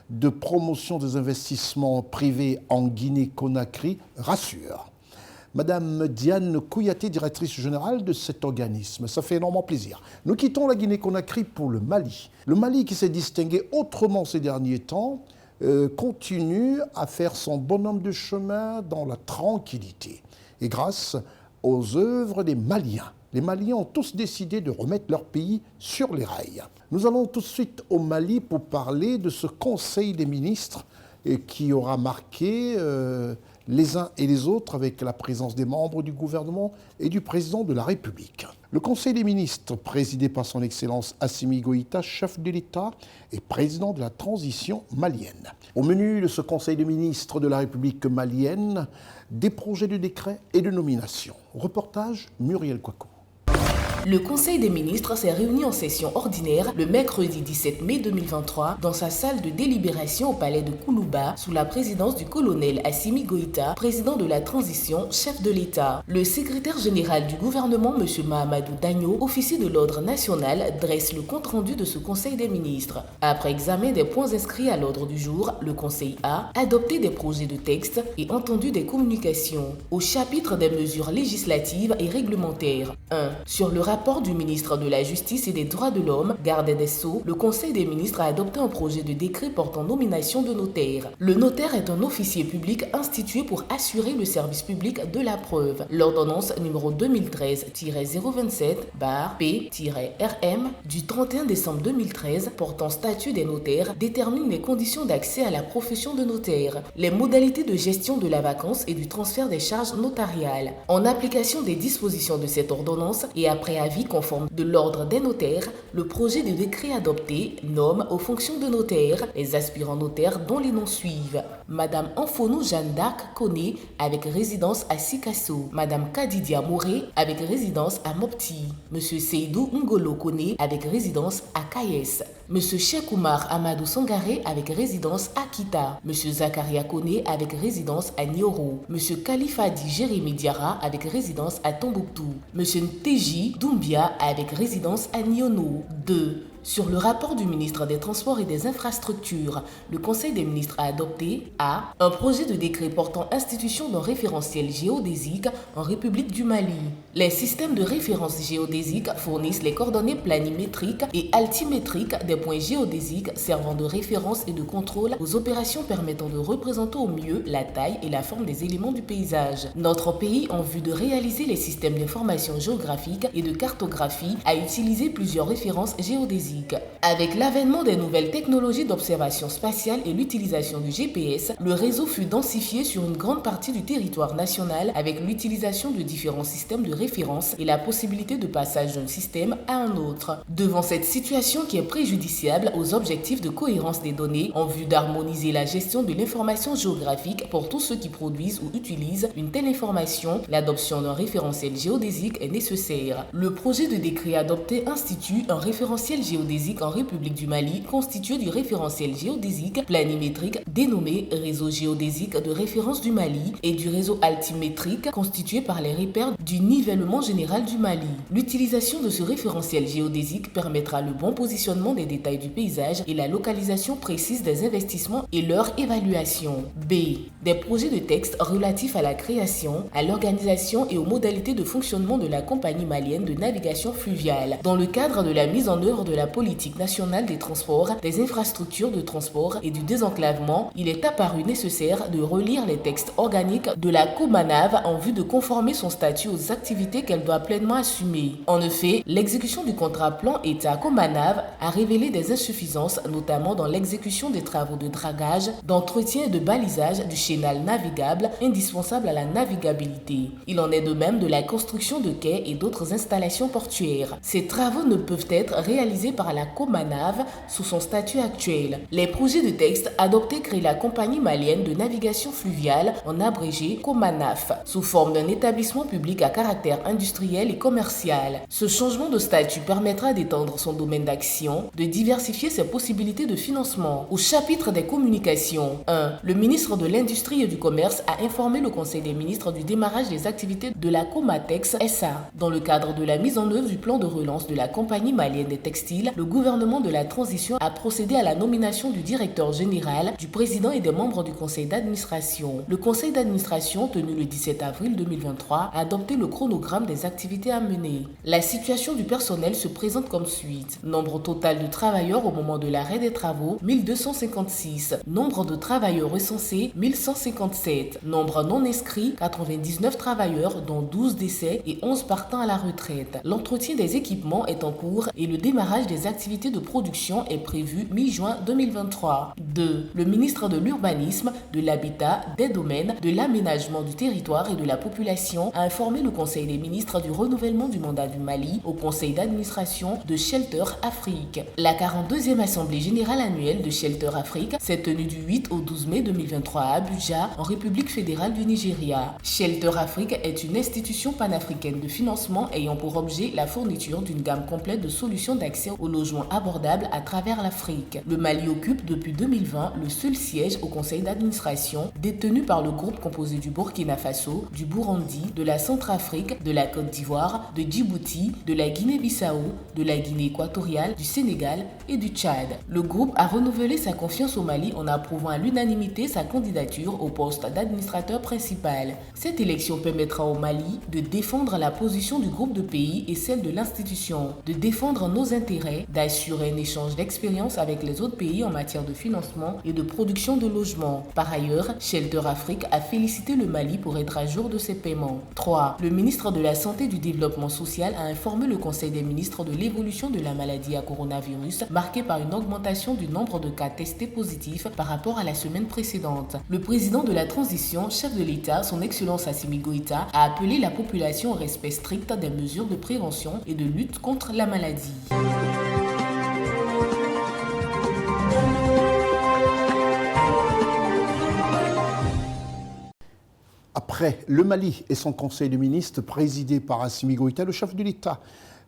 de promotion des investissements privés en Guinée-Conakry rassure. Madame Diane Kouyaté, directrice générale de cet organisme. Ça fait énormément plaisir. Nous quittons la Guinée-Conakry pour le Mali. Le Mali qui s'est distingué autrement ces derniers temps continue à faire son bonhomme de chemin dans la tranquillité. Et grâce aux œuvres des Maliens. Les Maliens ont tous décidé de remettre leur pays sur les rails. Nous allons tout de suite au Mali pour parler de ce Conseil des ministres qui aura marqué les uns et les autres avec la présence des membres du gouvernement et du président de la République. Le Conseil des ministres, présidé par son Excellence Assimi Goïta, chef de l'État et président de la transition malienne. Au menu de ce Conseil des ministres de la République malienne, des projets de décret et de nomination. Reportage Muriel Kouakou.
Le Conseil des ministres s'est réuni en session ordinaire le mercredi 17 mai 2023 dans sa salle de délibération au palais de Koulouba sous la présidence du colonel Assimi Goïta, président de la transition, chef de l'État. Le secrétaire général du gouvernement, M. Mahamadou Dagno, officier de l'ordre national, dresse le compte-rendu de ce Conseil des ministres. Après examen des points inscrits à l'ordre du jour, le Conseil a adopté des projets de texte et entendu des communications. Au chapitre des mesures législatives et réglementaires. 1. Sur le rapport du ministre de la Justice et des Droits de l'Homme, garde des Sceaux, le Conseil des ministres a adopté un projet de décret portant nomination de notaire. Le notaire est un officier public institué pour assurer le service public de la preuve. L'ordonnance numéro 2013-027-P-RM du 31 décembre 2013 portant statut des notaires détermine les conditions d'accès à la profession de notaire, les modalités de gestion de la vacance et du transfert des charges notariales. En application des dispositions de cette ordonnance et après avis conforme de l'ordre des notaires, le projet de décret adopté nomme aux fonctions de notaire les aspirants notaires dont les noms suivent. Madame Anfonou Jeanne d'Arc Koné avec résidence à Sikasso. Madame Kadidia Moré avec résidence à Mopti. Monsieur Seydou Ngolo Koné avec résidence à Kayes. Monsieur Cheikh Oumar Amadou Sangaré avec résidence à Kita. Monsieur Zakaria Koné avec résidence à Nioro. Monsieur Khalifadi Jérémy Diarra avec résidence à Tombouctou. Monsieur Nteji Doumbia avec résidence à Niono. 2. Sur le rapport du ministre des Transports et des Infrastructures, le Conseil des ministres a adopté A. Un projet de décret portant institution d'un référentiel géodésique en République du Mali. Les systèmes de référence géodésique fournissent les coordonnées planimétriques et altimétriques des points géodésiques servant de référence et de contrôle aux opérations permettant de représenter au mieux la taille et la forme des éléments du paysage. Notre pays, en vue de réaliser les systèmes d'information géographique et de cartographie, a utilisé plusieurs références géodésiques. Avec l'avènement des nouvelles technologies d'observation spatiale et l'utilisation du GPS, le réseau fut densifié sur une grande partie du territoire national avec l'utilisation de différents systèmes de référence et la possibilité de passage d'un système à un autre. Devant cette situation qui est préjudiciable aux objectifs de cohérence des données en vue d'harmoniser la gestion de l'information géographique pour tous ceux qui produisent ou utilisent une telle information, l'adoption d'un référentiel géodésique est nécessaire. Le projet de décret adopté institue un référentiel géodésique en République du Mali constitué du référentiel géodésique planimétrique dénommé Réseau géodésique de référence du Mali et du réseau altimétrique constitué par les repères du nivellement général du Mali. L'utilisation de ce référentiel géodésique permettra le bon positionnement des détails du paysage et la localisation précise des investissements et leur évaluation. B. Des projets de texte relatifs à la création, à l'organisation et aux modalités de fonctionnement de la compagnie malienne de navigation fluviale dans le cadre de la mise en œuvre de la politique nationale des transports, des infrastructures de transport et du désenclavement, il est apparu nécessaire de relire les textes organiques de la COMANAV en vue de conformer son statut aux activités qu'elle doit pleinement assumer. En effet, l'exécution du contrat plan État-COMANAV a révélé des insuffisances, notamment dans l'exécution des travaux de dragage, d'entretien et de balisage du chénal navigable indispensable à la navigabilité. Il en est de même de la construction de quais et d'autres installations portuaires. Ces travaux ne peuvent être réalisés par la COMANAV sous son statut actuel. Les projets de texte adoptés créent la compagnie malienne de navigation fluviale, en abrégé COMANAF, sous forme d'un établissement public à caractère industriel et commercial. Ce changement de statut permettra d'étendre son domaine d'action, de diversifier ses possibilités de financement. Au chapitre des communications, 1. Le ministre de l'Industrie et du Commerce a informé le Conseil des ministres du démarrage des activités de la Comatex SA. Dans le cadre de la mise en œuvre du plan de relance de la compagnie malienne des textiles, le gouvernement de la transition a procédé à la nomination du directeur général, du président et des membres du conseil d'administration. Le conseil d'administration, tenu le 17 avril 2023, a adopté le chronogramme des activités à mener. La situation du personnel se présente comme suite. Nombre total de travailleurs au moment de l'arrêt des travaux, 1256. Nombre de travailleurs recensés, 1157. Nombre non inscrits, 99 travailleurs, dont 12 décès et 11 partant à la retraite. L'entretien des équipements est en cours et le démarrage des des activités de production est prévu mi-juin 2023. 2. Le ministre de l'Urbanisme, de l'Habitat, des Domaines, de l'Aménagement du territoire et de la population a informé le Conseil des ministres du renouvellement du mandat du Mali au Conseil d'administration de Shelter Afrique. La 42e Assemblée générale annuelle de Shelter Afrique s'est tenue du 8 au 12 mai 2023 à Abuja, en République fédérale du Nigeria. Shelter Afrique est une institution panafricaine de financement ayant pour objet la fourniture d'une gamme complète de solutions d'accès au logement abordable à travers l'Afrique. Le Mali occupe depuis 2020 le seul siège au conseil d'administration détenu par le groupe composé du Burkina Faso, du Burundi, de la Centrafrique, de la Côte d'Ivoire, de Djibouti, de la Guinée-Bissau, de la Guinée équatoriale, du Sénégal et du Tchad. Le groupe a renouvelé sa confiance au Mali en approuvant à l'unanimité sa candidature au poste d'administrateur principal. Cette élection permettra au Mali de défendre la position du groupe de pays et celle de l'institution, de défendre nos intérêts, d'assurer un échange d'expériences avec les autres pays en matière de financement et de production de logements. Par ailleurs, Shelter Afrique a félicité le Mali pour être à jour de ses paiements. 3. Le ministre de la Santé et du Développement social a informé le Conseil des ministres de l'évolution de la maladie à coronavirus, marquée par une augmentation du nombre de cas testés positifs par rapport à la semaine précédente. Le président de la transition, chef de l'État, son Excellence Assimi Goïta, a appelé la population au respect strict des mesures de prévention et de lutte contre la maladie.
Après le Mali et son conseil de ministres présidé par Assimi Goïta, le chef de l'État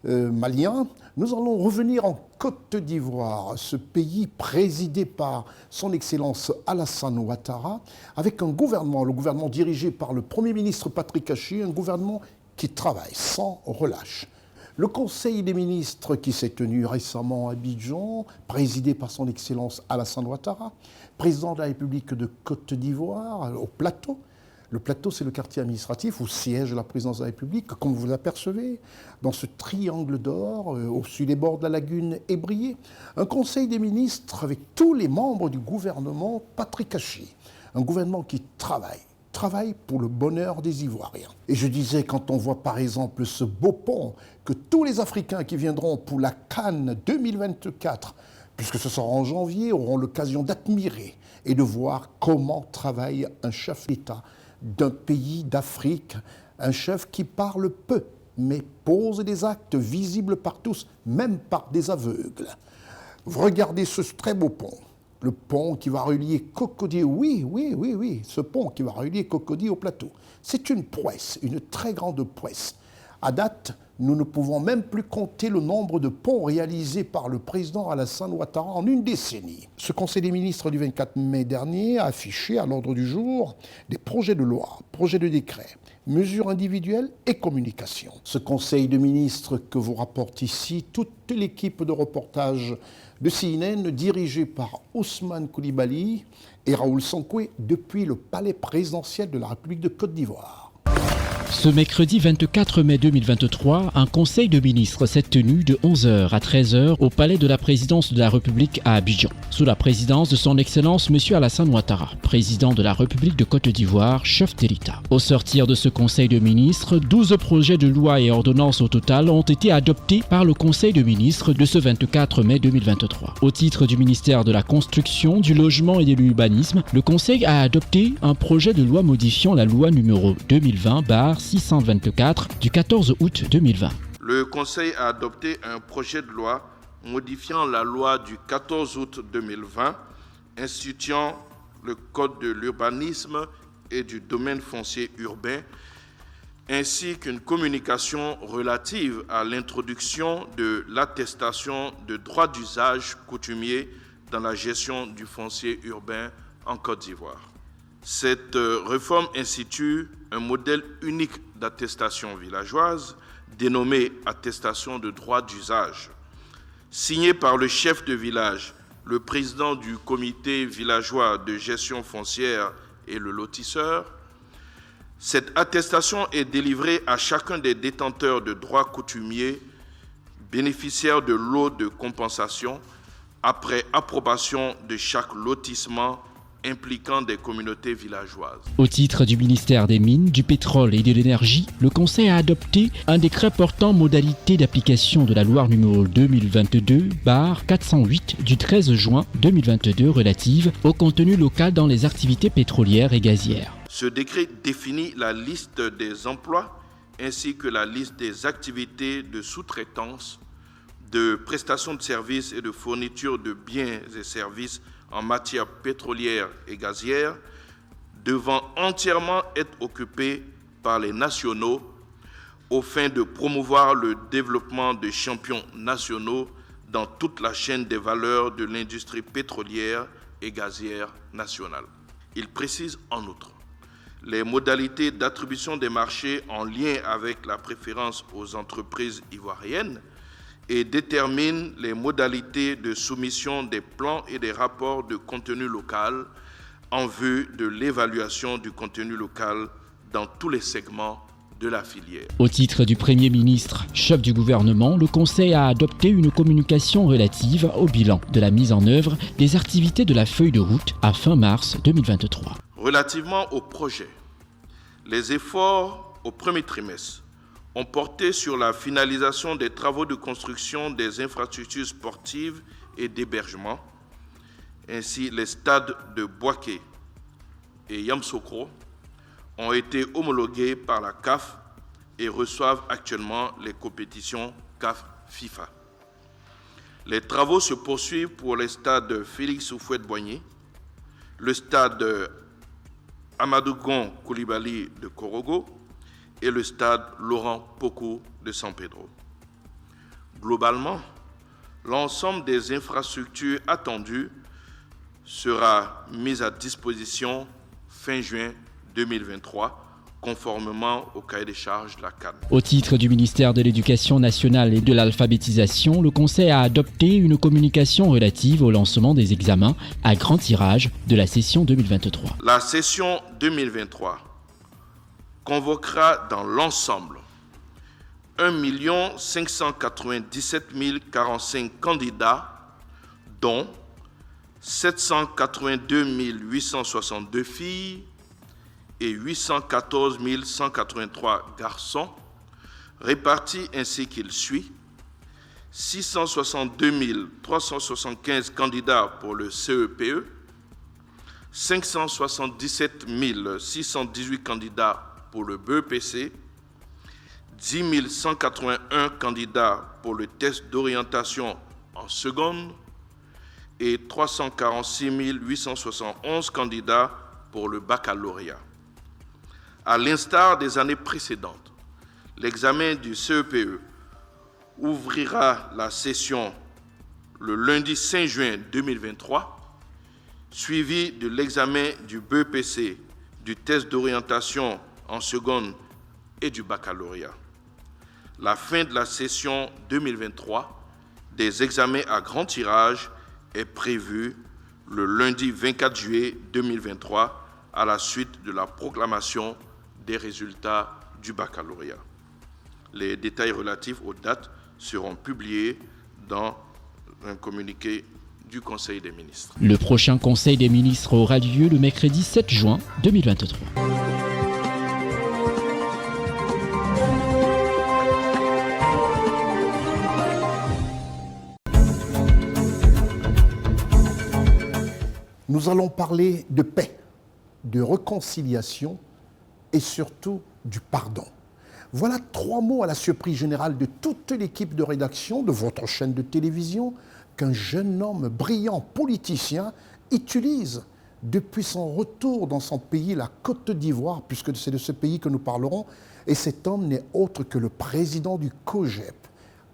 malien, nous allons revenir en Côte d'Ivoire, ce pays présidé par son Excellence Alassane Ouattara, avec un gouvernement, le gouvernement dirigé par le Premier ministre Patrick Achi, un gouvernement qui travaille sans relâche. Le Conseil des ministres qui s'est tenu récemment à Abidjan, présidé par son Excellence Alassane Ouattara, président de la République de Côte d'Ivoire, au Plateau. Le Plateau, c'est le quartier administratif où siège la présidence de la République, comme vous l'apercevez, dans ce triangle d'or, au-dessus des bords de la lagune ébriée. Un conseil des ministres avec tous les membres du gouvernement Patrick Achi. Un gouvernement qui travaille pour le bonheur des Ivoiriens. Et je disais, quand on voit par exemple ce beau pont que tous les Africains qui viendront pour la Cannes 2024, puisque ce sera en janvier, auront l'occasion d'admirer et de voir comment travaille un chef d'État d'un pays d'Afrique, un chef qui parle peu, mais pose des actes visibles par tous, même par des aveugles. Regardez ce très beau pont, le pont qui va relier Cocody, oui, ce pont qui va relier Cocody au Plateau. C'est une prouesse, une très grande prouesse. À date, nous ne pouvons même plus compter le nombre de ponts réalisés par le président Alassane Ouattara en une décennie. Ce Conseil des ministres du 24 mai dernier a affiché à l'ordre du jour des projets de loi, projets de décret, mesures individuelles et communication. Ce Conseil de ministres que vous rapporte ici toute l'équipe de reportage de CNN dirigée par Ousmane Koulibaly et Raoul Sankoué depuis le palais présidentiel de la République de Côte d'Ivoire.
Ce mercredi 24 mai 2023, un conseil de ministres s'est tenu de 11h à 13h au palais de la présidence de la République à Abidjan, sous la présidence de son Excellence M. Alassane Ouattara, président de la République de Côte d'Ivoire, chef de l'État. Au sortir de ce conseil de ministres, 12 projets de loi et ordonnances au total ont été adoptés par le conseil de ministres de ce 24 mai 2023. Au titre du ministère de la Construction, du Logement et de l'Urbanisme, le conseil a adopté un projet de loi modifiant la loi numéro 2020/624 du 14 août 2020.
Le Conseil a adopté un projet de loi modifiant la loi du 14 août 2020 instituant le Code de l'urbanisme et du domaine foncier urbain, ainsi qu'une communication relative à l'introduction de l'attestation de droit d'usage coutumier dans la gestion du foncier urbain en Côte d'Ivoire. Cette réforme institue un modèle unique d'attestation villageoise dénommé attestation de droit d'usage, signé par le chef de village, le président du comité villageois de gestion foncière et le lotisseur. Cette attestation est délivrée à chacun des détenteurs de droits coutumiers bénéficiaires de lots de compensation après approbation de chaque lotissement impliquant des communautés villageoises.
Au titre du ministère des Mines, du Pétrole et de l'Énergie, le Conseil a adopté un décret portant modalité d'application de la loi numéro 2022/408 du 13 juin 2022 relative au contenu local dans les activités pétrolières et gazières.
Ce décret définit la liste des emplois ainsi que la liste des activités de sous-traitance, de prestations de services et de fourniture de biens et services en matière pétrolière et gazière devant entièrement être occupés par les nationaux aux fins de promouvoir le développement de champions nationaux dans toute la chaîne des valeurs de l'industrie pétrolière et gazière nationale. Il précise en outre les modalités d'attribution des marchés en lien avec la préférence aux entreprises ivoiriennes et détermine les modalités de soumission des plans et des rapports de contenu local en vue de l'évaluation du contenu local dans tous les segments de la filière.
Au titre du Premier ministre, chef du gouvernement, le Conseil a adopté une communication relative au bilan de la mise en œuvre des activités de la feuille de route à fin mars 2023.
Relativement au projet, les efforts au premier trimestre ont porté sur la finalisation des travaux de construction des infrastructures sportives et d'hébergement. Ainsi, les stades de Bouaké et Yamsokro ont été homologués par la CAF et reçoivent actuellement les compétitions CAF FIFA. Les travaux se poursuivent pour les stades Félix Houphouët-Boigny, le stade Amadou Gon Coulibaly de Korogo et le stade Laurent Pokou de San Pedro. Globalement, l'ensemble des infrastructures attendues sera mis à disposition fin juin 2023, conformément au cahier des charges de la CAN.
Au titre du ministère de l'Éducation nationale et de l'alphabétisation, le Conseil a adopté une communication relative au lancement des examens à grand tirage de la session 2023.
La session 2023 convoquera dans l'ensemble 1 597 045 candidats, dont 782 862 filles et 814 183 garçons, répartis ainsi qu'il suit: 662 375 candidats pour le CEPE, 577 618 candidats pour le BEPC, 10 181 candidats pour le test d'orientation en seconde et 346 871 candidats pour le baccalauréat. À l'instar des années précédentes, l'examen du CEPE ouvrira la session le lundi 5 juin 2023, suivi de l'examen du BEPC, du test d'orientation en seconde et du baccalauréat. La fin de la session 2023 des examens à grand tirage est prévue le lundi 24 juillet 2023 à la suite de la proclamation des résultats du baccalauréat. Les détails relatifs aux dates seront publiés dans un communiqué du Conseil des ministres.
Le prochain Conseil des ministres aura lieu le mercredi 7 juin 2023.
Nous allons parler de paix, de réconciliation et surtout du pardon. Voilà 3 mots à la surprise générale de toute l'équipe de rédaction de votre chaîne de télévision qu'un jeune homme brillant politicien utilise depuis son retour dans son pays, la Côte d'Ivoire, puisque c'est de ce pays que nous parlerons. Et cet homme n'est autre que le président du COJEP,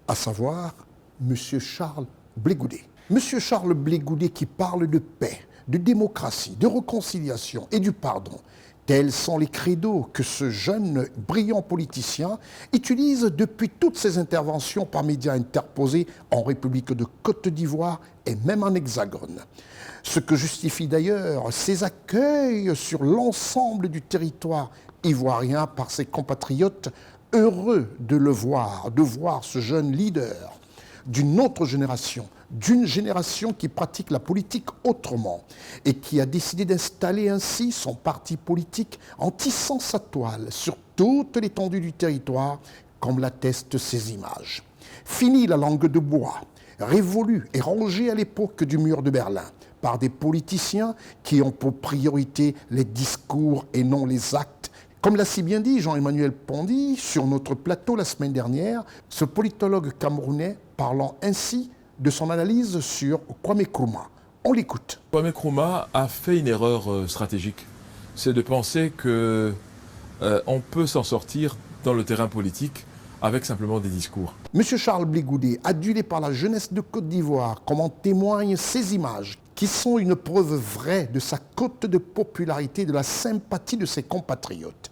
à savoir M. Charles Blé Goudé. M. Charles Blé Goudé qui parle de paix, de démocratie, de réconciliation et du pardon. Tels sont les credos que ce jeune brillant politicien utilise depuis toutes ses interventions par médias interposés en République de Côte d'Ivoire et même en Hexagone. Ce que justifie d'ailleurs ses accueils sur l'ensemble du territoire ivoirien par ses compatriotes, heureux de le voir, de voir ce jeune leader d'une autre génération d'une génération qui pratique la politique autrement et qui a décidé d'installer ainsi son parti politique en tissant sa toile sur toute l'étendue du territoire, comme l'attestent ces images. Fini la langue de bois, révolue et rangée à l'époque du mur de Berlin par des politiciens qui ont pour priorité les discours et non les actes. Comme l'a si bien dit Jean-Emmanuel Pondy sur notre plateau la semaine dernière, ce politologue camerounais parlant ainsi de son analyse sur Kwame Nkrumah. On l'écoute.
Kwame Nkrumah a fait une erreur stratégique. C'est de penser qu'on peut s'en sortir dans le terrain politique avec simplement des discours.
M. Charles Blé Goudet, adulé par la jeunesse de Côte d'Ivoire, comme en témoignent ces images, qui sont une preuve vraie de sa cote de popularité et de la sympathie de ses compatriotes.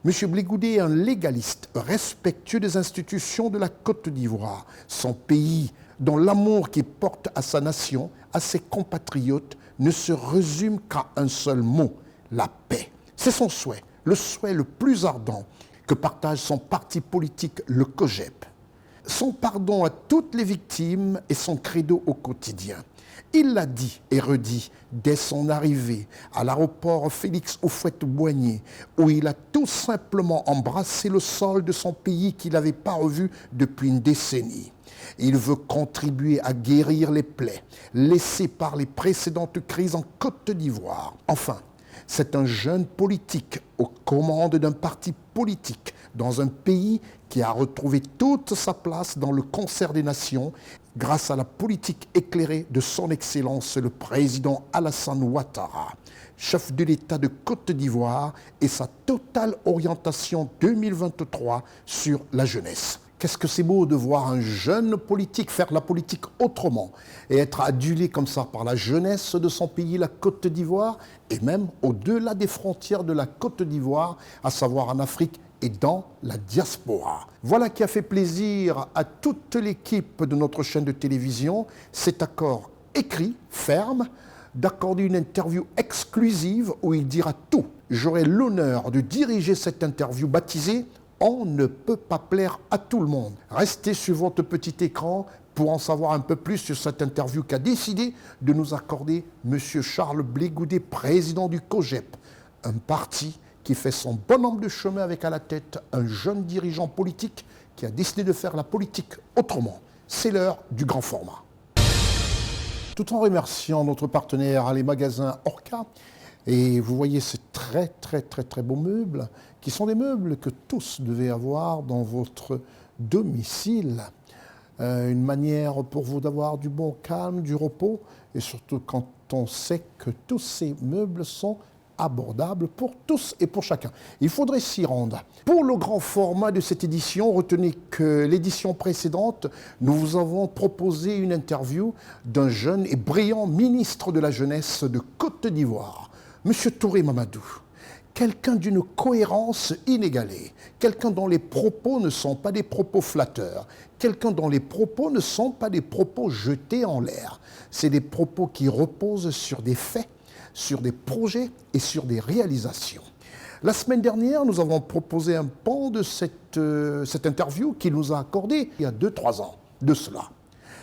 M. Blé Goudet est un légaliste, respectueux des institutions de la Côte d'Ivoire, son pays, dont l'amour qu'il porte à sa nation, à ses compatriotes, ne se résume qu'à un seul mot, la paix. C'est son souhait, le souhait le plus ardent que partage son parti politique, le COJEP. Son pardon à toutes les victimes est son credo au quotidien. Il l'a dit et redit dès son arrivée à l'aéroport Félix Houphouët-Boigny, où il a tout simplement embrassé le sol de son pays qu'il n'avait pas revu depuis une décennie. Il veut contribuer à guérir les plaies laissées par les précédentes crises en Côte d'Ivoire. Enfin, c'est un jeune politique aux commandes d'un parti politique dans un pays qui a retrouvé toute sa place dans le concert des nations grâce à la politique éclairée de son Excellence le président Alassane Ouattara, chef de l'État de Côte d'Ivoire, et sa totale orientation 2023 sur la jeunesse. Qu'est-ce que c'est beau de voir un jeune politique faire la politique autrement et être adulé comme ça par la jeunesse de son pays, la Côte d'Ivoire, et même au-delà des frontières de la Côte d'Ivoire, à savoir en Afrique et dans la diaspora. Voilà qui a fait plaisir à toute l'équipe de notre chaîne de télévision, cet accord écrit, ferme, d'accorder une interview exclusive où il dira tout. J'aurai l'honneur de diriger cette interview baptisée « On ne peut pas plaire à tout le monde ». Restez sur votre petit écran pour en savoir un peu plus sur cette interview qu'a décidé de nous accorder M. Charles Blé Goudet, président du COJEP, un parti qui fait son bonhomme de chemin avec à la tête un jeune dirigeant politique qui a décidé de faire la politique autrement. C'est l'heure du grand format. Tout en remerciant notre partenaire, les magasins Orca, et vous voyez ces très beaux meubles, qui sont des meubles que tous devez avoir dans votre domicile. Une manière pour vous d'avoir du bon calme, du repos, et surtout quand on sait que tous ces meubles sont abordables pour tous et pour chacun. Il faudrait s'y rendre. Pour le grand format de cette édition, retenez que l'édition précédente, nous vous avons proposé une interview d'un jeune et brillant ministre de la Jeunesse de Côte d'Ivoire, M. Touré Mamadou. Quelqu'un d'une cohérence inégalée, quelqu'un dont les propos ne sont pas des propos flatteurs, quelqu'un dont les propos ne sont pas des propos jetés en l'air. C'est des propos qui reposent sur des faits, sur des projets et sur des réalisations. La semaine dernière, nous avons proposé un pan de cette interview qu'il nous a accordé il y a 2-3 ans de cela.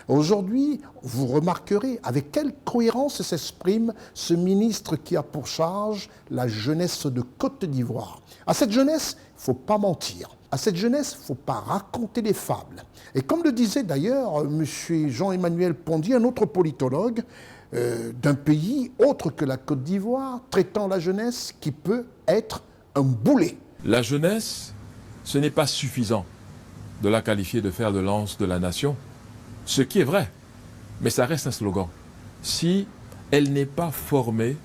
Aujourd'hui, vous remarquerez avec quelle cohérence s'exprime ce ministre qui a pour charge la jeunesse de Côte d'Ivoire. À cette jeunesse, il ne faut pas mentir. À cette jeunesse, il ne faut pas raconter des fables. Et comme le disait d'ailleurs M. Jean-Emmanuel Pondy, un autre politologue d'un pays autre que la Côte d'Ivoire, traitant la jeunesse qui peut être un boulet.
La jeunesse, ce n'est pas suffisant de la qualifier de fer de lance de la nation. Ce qui est vrai, mais ça reste un slogan. Si elle n'est pas formée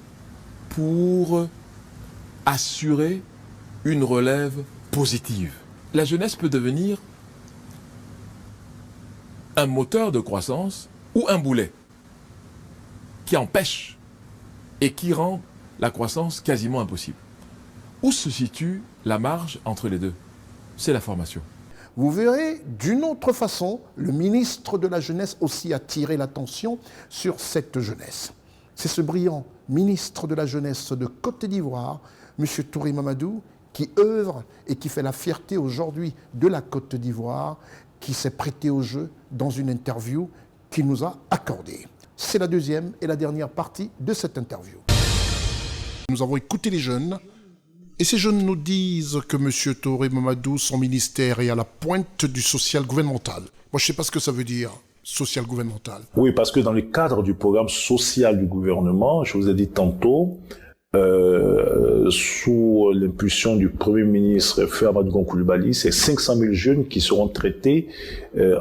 pour assurer une relève positive, la jeunesse peut devenir un moteur de croissance ou un boulet qui empêche et qui rend la croissance quasiment impossible. Où se situe la marge entre les deux? C'est la formation.
Vous verrez, d'une autre façon, le ministre de la Jeunesse aussi attirer l'attention sur cette jeunesse. C'est ce brillant ministre de la Jeunesse de Côte d'Ivoire, M. Touré Mamadou, qui œuvre et qui fait la fierté aujourd'hui de la Côte d'Ivoire, qui s'est prêté au jeu dans une interview qu'il nous a accordée. C'est la deuxième et la dernière partie de cette interview. Nous avons écouté les jeunes, et ces jeunes nous disent que M. Touré Mamadou, son ministère est à la pointe du social gouvernemental. Moi, je ne sais pas ce que ça veut dire, social gouvernemental.
Oui, parce que dans le cadre du programme social du gouvernement, je vous ai dit tantôt, sous l'impulsion du Premier ministre Amadou Coulibaly, c'est 500 000 jeunes qui seront traités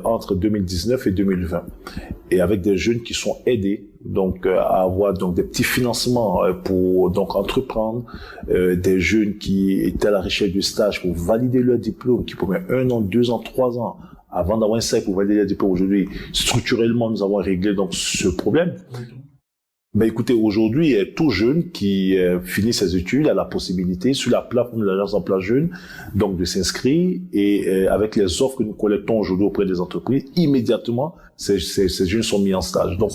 entre 2019 et 2020. Et avec des jeunes qui sont aidés donc à avoir donc des petits financements pour donc entreprendre, des jeunes qui étaient à la recherche du stage pour valider leur diplôme, qui prenaient 1 an, 2 ans, 3 ans avant d'avoir un CEP pour valider leur diplôme. Aujourd'hui, structurellement, nous avons réglé donc ce problème. Mais écoutez, aujourd'hui, tout jeune qui finit ses études a la possibilité, sur la plateforme de l'Agence d'emploi jeune, donc de s'inscrire et avec les offres que nous collectons aujourd'hui auprès des entreprises, immédiatement, ces jeunes sont mis en stage. Donc,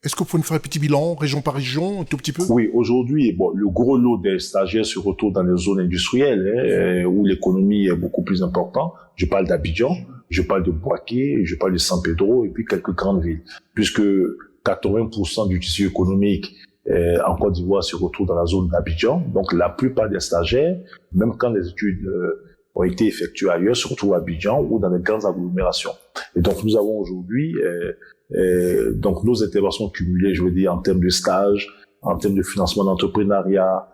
est-ce que vous pouvez nous faire un petit bilan, région par région, un tout petit peu?
Oui, aujourd'hui, bon, le gros lot des stagiaires se retrouve dans les zones industrielles, où l'économie est beaucoup plus importante. Je parle d'Abidjan, je parle de Bouaké, je parle de San Pedro et puis quelques grandes villes. Puisque 80% du tissu économique en Côte d'Ivoire se retrouve dans la zone d'Abidjan. Donc, la plupart des stagiaires, même quand les études ont été effectuées ailleurs, se retrouvent à Abidjan ou dans les grandes agglomérations. Et donc, nous avons aujourd'hui donc nos interventions cumulées, je veux dire, en termes de stage, en termes de financement d'entrepreneuriat,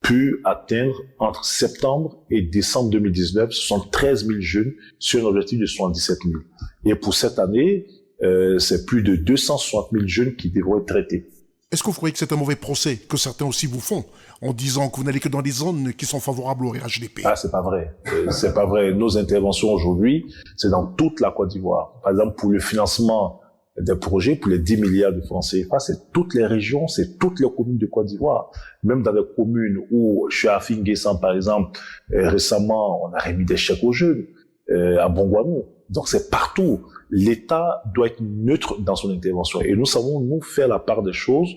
pu atteindre entre septembre et décembre 2019, ce sont 13 000 jeunes sur un objectif de 77 000. Et pour cette année, c'est plus de 260 000 jeunes qui devront être traités.
Est-ce que vous croyez que c'est un mauvais procès que certains aussi vous font en disant que vous n'allez que dans des zones qui sont favorables au RHDP?
Ah, c'est pas vrai. C'est pas vrai. Nos interventions aujourd'hui, c'est dans toute la Côte d'Ivoire. Par exemple, pour le financement des projets, pour les 10 milliards de francs CFA, c'est toutes les régions, c'est toutes les communes de Côte d'Ivoire. Même dans les communes où, chez Afinguessan, par exemple, récemment, on a remis des chèques aux jeunes, à Bongouanou. Donc c'est partout. L'État doit être neutre dans son intervention. Et nous savons, nous, faire la part des choses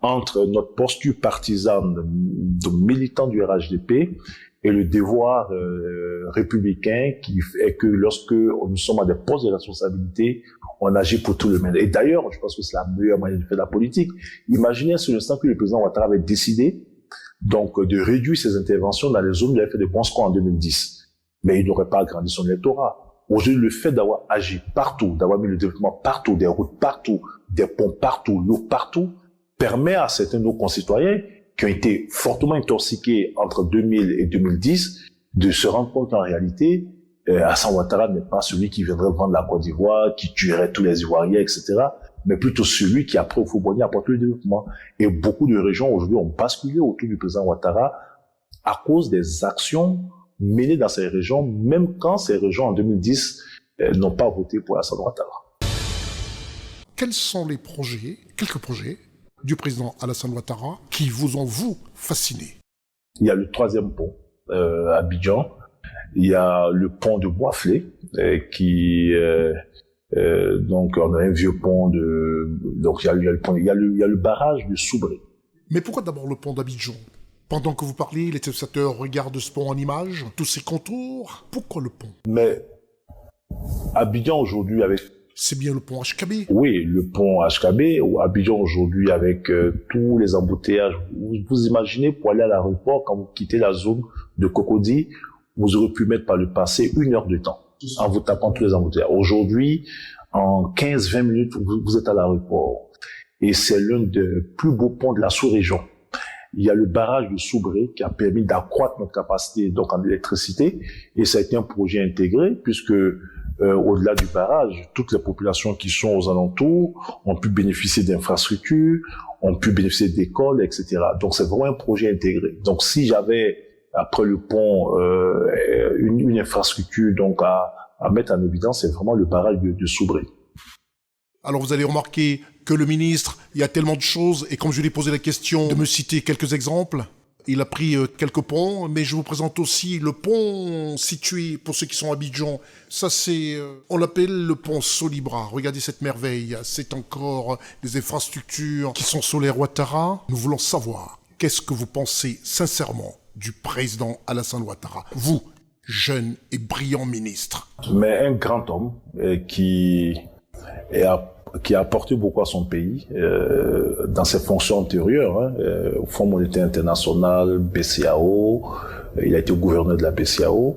entre notre posture partisane de militants du RHDP et le devoir républicain qui est que lorsque nous sommes à des postes de responsabilité, on agit pour tout le monde. Et d'ailleurs, je pense que c'est la meilleure manière de faire la politique. Imaginez sur l'instant que le président Ouattara avait décidé donc de réduire ses interventions dans les zones où il avait fait de bons scores en 2010. Mais il n'aurait pas agrandi son électorat. Aujourd'hui, le fait d'avoir agi partout, d'avoir mis le développement partout, des routes partout, des ponts partout, l'eau partout, permet à certains de nos concitoyens qui ont été fortement intoxiqués entre 2000 et 2010 de se rendre compte qu'en réalité, Alassane Ouattara n'est pas celui qui viendrait vendre la Côte d'Ivoire, qui tuerait tous les Ivoiriens, etc., mais plutôt celui qui, après, au Foubouni, apporte le développement. Et beaucoup de régions, aujourd'hui, ont basculé autour du président Ouattara à cause des actions menées dans ces régions, même quand ces régions, en 2010, n'ont pas voté pour Alassane Ouattara.
Quels sont les projets, quelques projets, du président Alassane Ouattara qui vous ont, vous, fasciné?
Il y a le 3e pont à Abidjan. Il y a le pont de Boisflé, qui... donc, on a un vieux pont de... Donc, il y a le barrage de Soubré.
Mais pourquoi d'abord le pont d'Abidjan? Pendant que vous parlez, les téléspectateurs regardent ce pont en image, tous ses contours. Pourquoi le pont?
Mais Abidjan aujourd'hui avec...
C'est bien le pont HKB?
Oui, le pont HKB, ou Abidjan aujourd'hui avec tous les embouteillages. Vous imaginez pour aller à l'aéroport, quand vous quittez la zone de Cocody, vous aurez pu mettre par le passé 1 heure de temps en vous tapant tous les embouteillages. Aujourd'hui, en 15-20 minutes, vous êtes à l'aéroport. Et c'est l'un des plus beaux ponts de la sous-région. Il y a le barrage de Soubré qui a permis d'accroître notre capacité donc en électricité. Et ça a été un projet intégré puisque au-delà du barrage, toutes les populations qui sont aux alentours ont pu bénéficier d'infrastructures, ont pu bénéficier d'écoles, etc. Donc c'est vraiment un projet intégré. Donc si j'avais après le pont une infrastructure donc à mettre en évidence, c'est vraiment le barrage de Soubré.
Alors vous allez remarquer que le ministre, il y a tellement de choses, et comme je lui ai posé la question de me citer quelques exemples, il a pris quelques ponts, mais je vous présente aussi le pont situé, pour ceux qui sont à Abidjan, ça c'est, on l'appelle le pont Solibra. Regardez cette merveille, c'est encore des infrastructures qui sont sous l'ère Ouattara. Nous voulons savoir, qu'est-ce que vous pensez sincèrement du président Alassane Ouattara, vous, jeune et brillant ministre?
Mais un grand homme qui qui a apporté beaucoup à son pays dans ses fonctions antérieures, au Fonds monétaire international, BCEAO, il a été gouverneur de la BCEAO,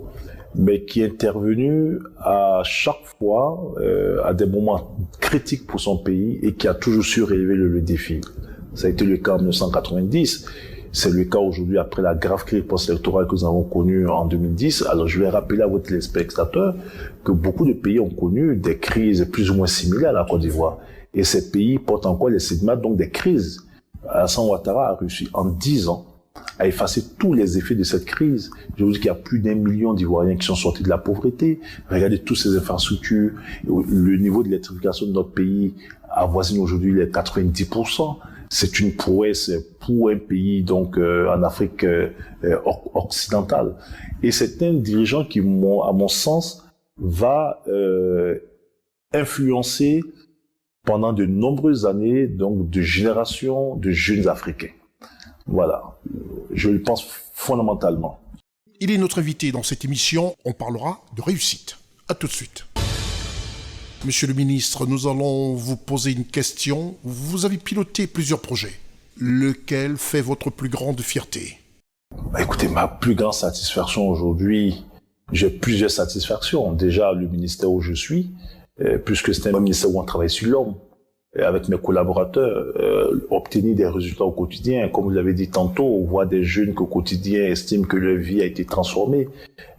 mais qui est intervenu à chaque fois à des moments critiques pour son pays et qui a toujours su relever le défi. Ça a été le cas en 1990, c'est le cas aujourd'hui après la grave crise post-électorale que nous avons connue en 2010. Alors je vais rappeler à vos téléspectateurs que beaucoup de pays ont connu des crises plus ou moins similaires à la Côte d'Ivoire. Et ces pays portent encore les stigmates donc des crises. Alassane Ouattara a réussi en 10 ans à effacer tous les effets de cette crise. Je vous dis qu'il y a plus d'1 million d'Ivoiriens qui sont sortis de la pauvreté. Regardez toutes ces infrastructures. Le niveau de l'électrification de notre pays avoisine aujourd'hui les 90%. C'est une prouesse pour un pays donc en Afrique occidentale. Et c'est un dirigeant qui, à mon sens, va influencer pendant de nombreuses années donc de générations de jeunes Africains. Voilà, je le pense fondamentalement.
Il est notre invité dans cette émission, on parlera de réussite. À tout de suite. Monsieur le ministre, nous allons vous poser une question. Vous avez piloté plusieurs projets. Lequel fait votre plus grande fierté?
Écoutez, ma plus grande satisfaction aujourd'hui, j'ai plusieurs satisfactions. Déjà, le ministère où je suis, puisque c'est un ministère où on travaille sur l'homme, avec mes collaborateurs, obtenir des résultats au quotidien. Comme vous l'avez dit tantôt, on voit des jeunes qu'au quotidien estiment que leur vie a été transformée.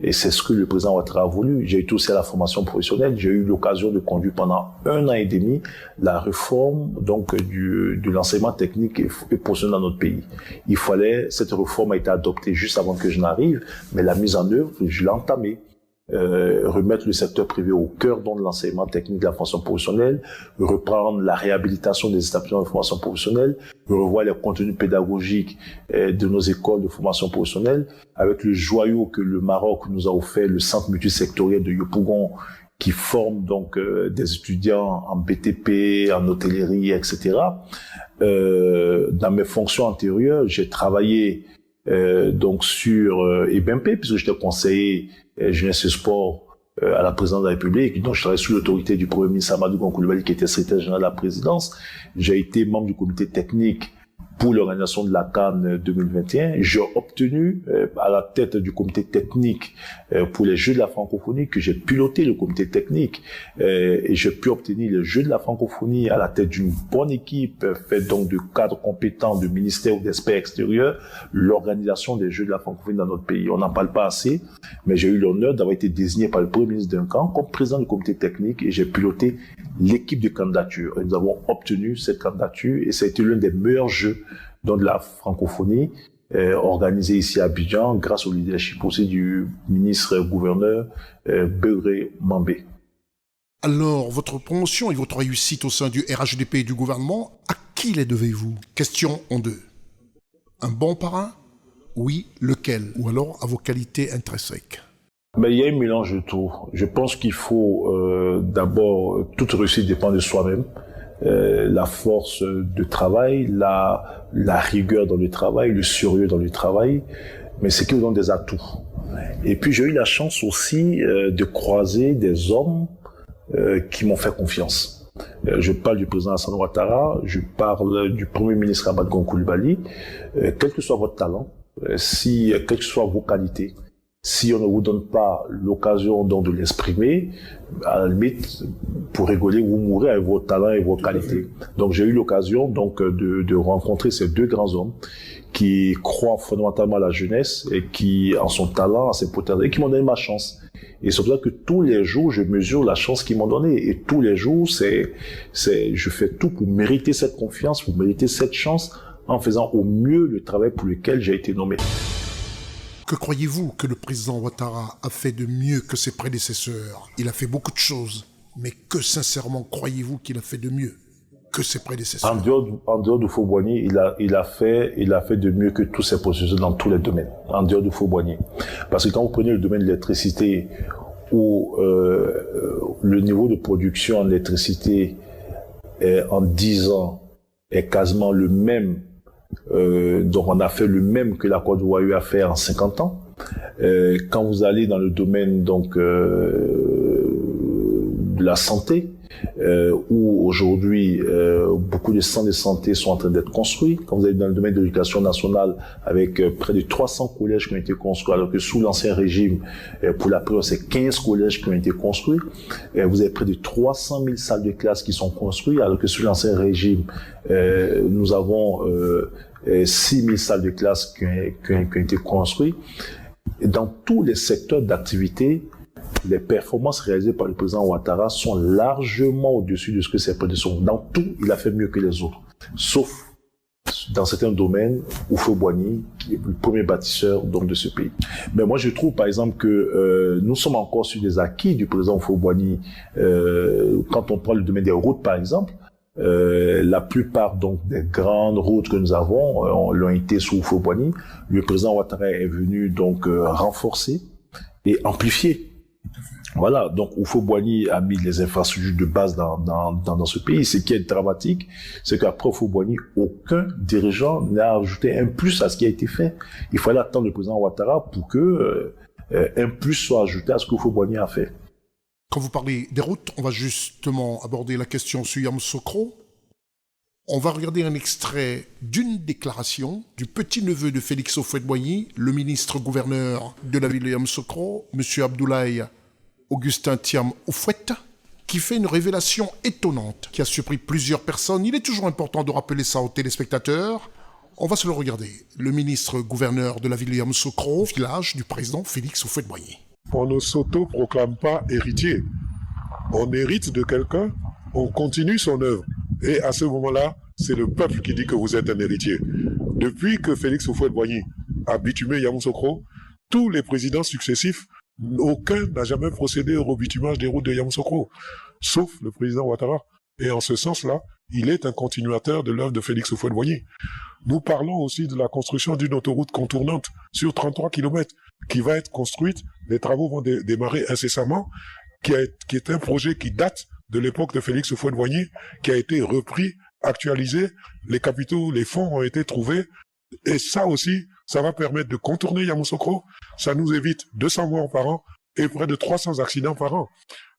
Et c'est ce que le président Ouattara a voulu. J'ai été aussi à la formation professionnelle. J'ai eu l'occasion de conduire pendant 1 an et demi la réforme donc de l'enseignement technique et professionnel dans notre pays. Cette réforme a été adoptée juste avant que je n'arrive, mais la mise en œuvre, je l'ai entamée. Remettre le secteur privé au cœur de l'enseignement technique de la formation professionnelle, reprendre la réhabilitation des établissements de formation professionnelle, revoir les contenus pédagogiques de nos écoles de formation professionnelle, avec le joyau que le Maroc nous a offert, le centre multisectoriel de Yopougon, qui forme donc des étudiants en BTP, en hôtellerie, etc. Dans mes fonctions antérieures, j'ai travaillé donc sur EBMP, puisque j'étais conseiller jeunesse et sport à la présidence de la République, donc je travaillais sous l'autorité du Premier ministre Amadou Gon Coulibaly, qui était secrétaire général de la présidence. J'ai été membre du comité technique pour l'organisation de la CAN 2021. J'ai obtenu à la tête du comité technique pour les Jeux de la francophonie, que j'ai piloté le comité technique, et j'ai pu obtenir les Jeux de la francophonie à la tête d'une bonne équipe faite donc de cadres compétents, de ministères ou d'experts extérieurs, l'organisation des Jeux de la francophonie dans notre pays. On n'en parle pas assez, mais j'ai eu l'honneur d'avoir été désigné par le Premier ministre Duncan comme président du comité technique et j'ai piloté l'équipe de candidature. Et nous avons obtenu cette candidature et ça a été l'un des meilleurs Jeux de la francophonie organisé ici à Abidjan grâce au leadership aussi du ministre-gouverneur Beuré Mambé.
Alors, votre promotion et votre réussite au sein du RHDP et du gouvernement, à qui les devez-vous? Question en deux. Un bon parrain? Oui, lequel? Ou alors à vos qualités intrinsèques?
Mais il y a un mélange de tout. Je pense qu'il faut d'abord, toute réussite dépend de soi-même. La force de travail, la rigueur dans le travail, le sérieux dans le travail, mais c'est qui vous donne des atouts. Et puis j'ai eu la chance aussi de croiser des hommes qui m'ont fait confiance. Je parle du président Alassane Ouattara, je parle du Premier ministre Amadou Gon Coulibaly. Quel que soit votre talent, quelles que soient vos qualités, si on ne vous donne pas l'occasion donc de l'exprimer, à la limite, pour rigoler, vous mourrez avec vos talents et vos qualités. Donc j'ai eu l'occasion donc de rencontrer ces deux grands hommes qui croient fondamentalement à la jeunesse et qui en son talent, à ses potentiels, et qui m'ont donné ma chance. Et c'est pour ça que tous les jours, je mesure la chance qu'ils m'ont donnée. Et tous les jours, je fais tout pour mériter cette confiance, pour mériter cette chance, en faisant au mieux le travail pour lequel j'ai été nommé.
Que croyez-vous que le président Ouattara a fait de mieux que ses prédécesseurs? Il a fait beaucoup de choses, mais que sincèrement croyez-vous qu'il a fait de mieux que ses prédécesseurs?
En dehors du Faux-Boigny, il a fait de mieux que tous ses prédécesseurs dans tous les domaines, en dehors du Faux-Boigny. Parce que quand vous prenez le domaine de l'électricité, où le niveau de production en électricité en 10 ans est quasiment le même, donc on a fait le même que la Côte d'Ivoire a eu à faire en 50 ans. Quand vous allez dans le domaine donc de la santé, où aujourd'hui beaucoup de centres de santé sont en train d'être construits. Quand vous êtes dans le domaine de l'éducation nationale, avec près de 300 collèges qui ont été construits, alors que sous l'ancien régime, pour la période, c'est 15 collèges qui ont été construits. Vous avez près de 300 000 salles de classe qui sont construites, alors que sous l'ancien régime, nous avons 6 000 salles de classe qui ont été construites. Et dans tous les secteurs d'activité, les performances réalisées par le président Ouattara sont largement au-dessus de ce que ses prédécesseurs. Dans tout, il a fait mieux que les autres. Sauf dans certains domaines, Houphouët-Boigny, qui est le premier bâtisseur donc, de ce pays. Mais moi, je trouve, par exemple, que nous sommes encore sur des acquis du président Houphouët-Boigny. Quand on prend le domaine des routes, par exemple, la plupart donc des grandes routes que nous avons l'ont été sous Houphouët-Boigny. Le président Ouattara est venu donc renforcer et amplifier. Voilà, donc Houphouët-Boigny a mis les infrastructures de base dans ce pays. Ce qui est dramatique, c'est qu'après Houphouët-Boigny, aucun dirigeant n'a ajouté un plus à ce qui a été fait. Il fallait attendre le président Ouattara pour que un plus soit ajouté à ce que Houphouët-Boigny a fait.
Quand vous parlez des routes, on va justement aborder la question sur Yamoussoukro. On va regarder un extrait d'une déclaration du petit-neveu de Félix Houphouët-Boigny, le ministre-gouverneur de la ville de Yamoussoukro, M. Abdoulaye Augustin Thiam Houphouët, qui fait une révélation étonnante qui a surpris plusieurs personnes. Il est toujours important de rappeler ça aux téléspectateurs. On va se le regarder. Le ministre-gouverneur de la ville de Yamoussoukro, village du président Félix Houphouët-Boigny.
On ne s'auto-proclame pas héritier. On hérite de quelqu'un, on continue son œuvre. Et à ce moment-là, c'est le peuple qui dit que vous êtes un héritier. Depuis que Félix Houphouët-Boigny a bitumé Yamoussoukro, tous les présidents successifs, aucun n'a jamais procédé au rebitumage des routes de Yamoussoukro, sauf le président Ouattara. Et en ce sens-là, il est un continuateur de l'œuvre de Félix Houphouët-Boigny. Nous parlons aussi de la construction d'une autoroute contournante sur 33 km qui va être construite. Les travaux vont démarrer incessamment, qui est un projet qui date de l'époque de Félix Houphouët-Boigny, qui a été repris, actualisé. Les capitaux, les fonds ont été trouvés. Et ça aussi, ça va permettre de contourner Yamoussoukro. Ça nous évite 200 morts par an et près de 300 accidents par an.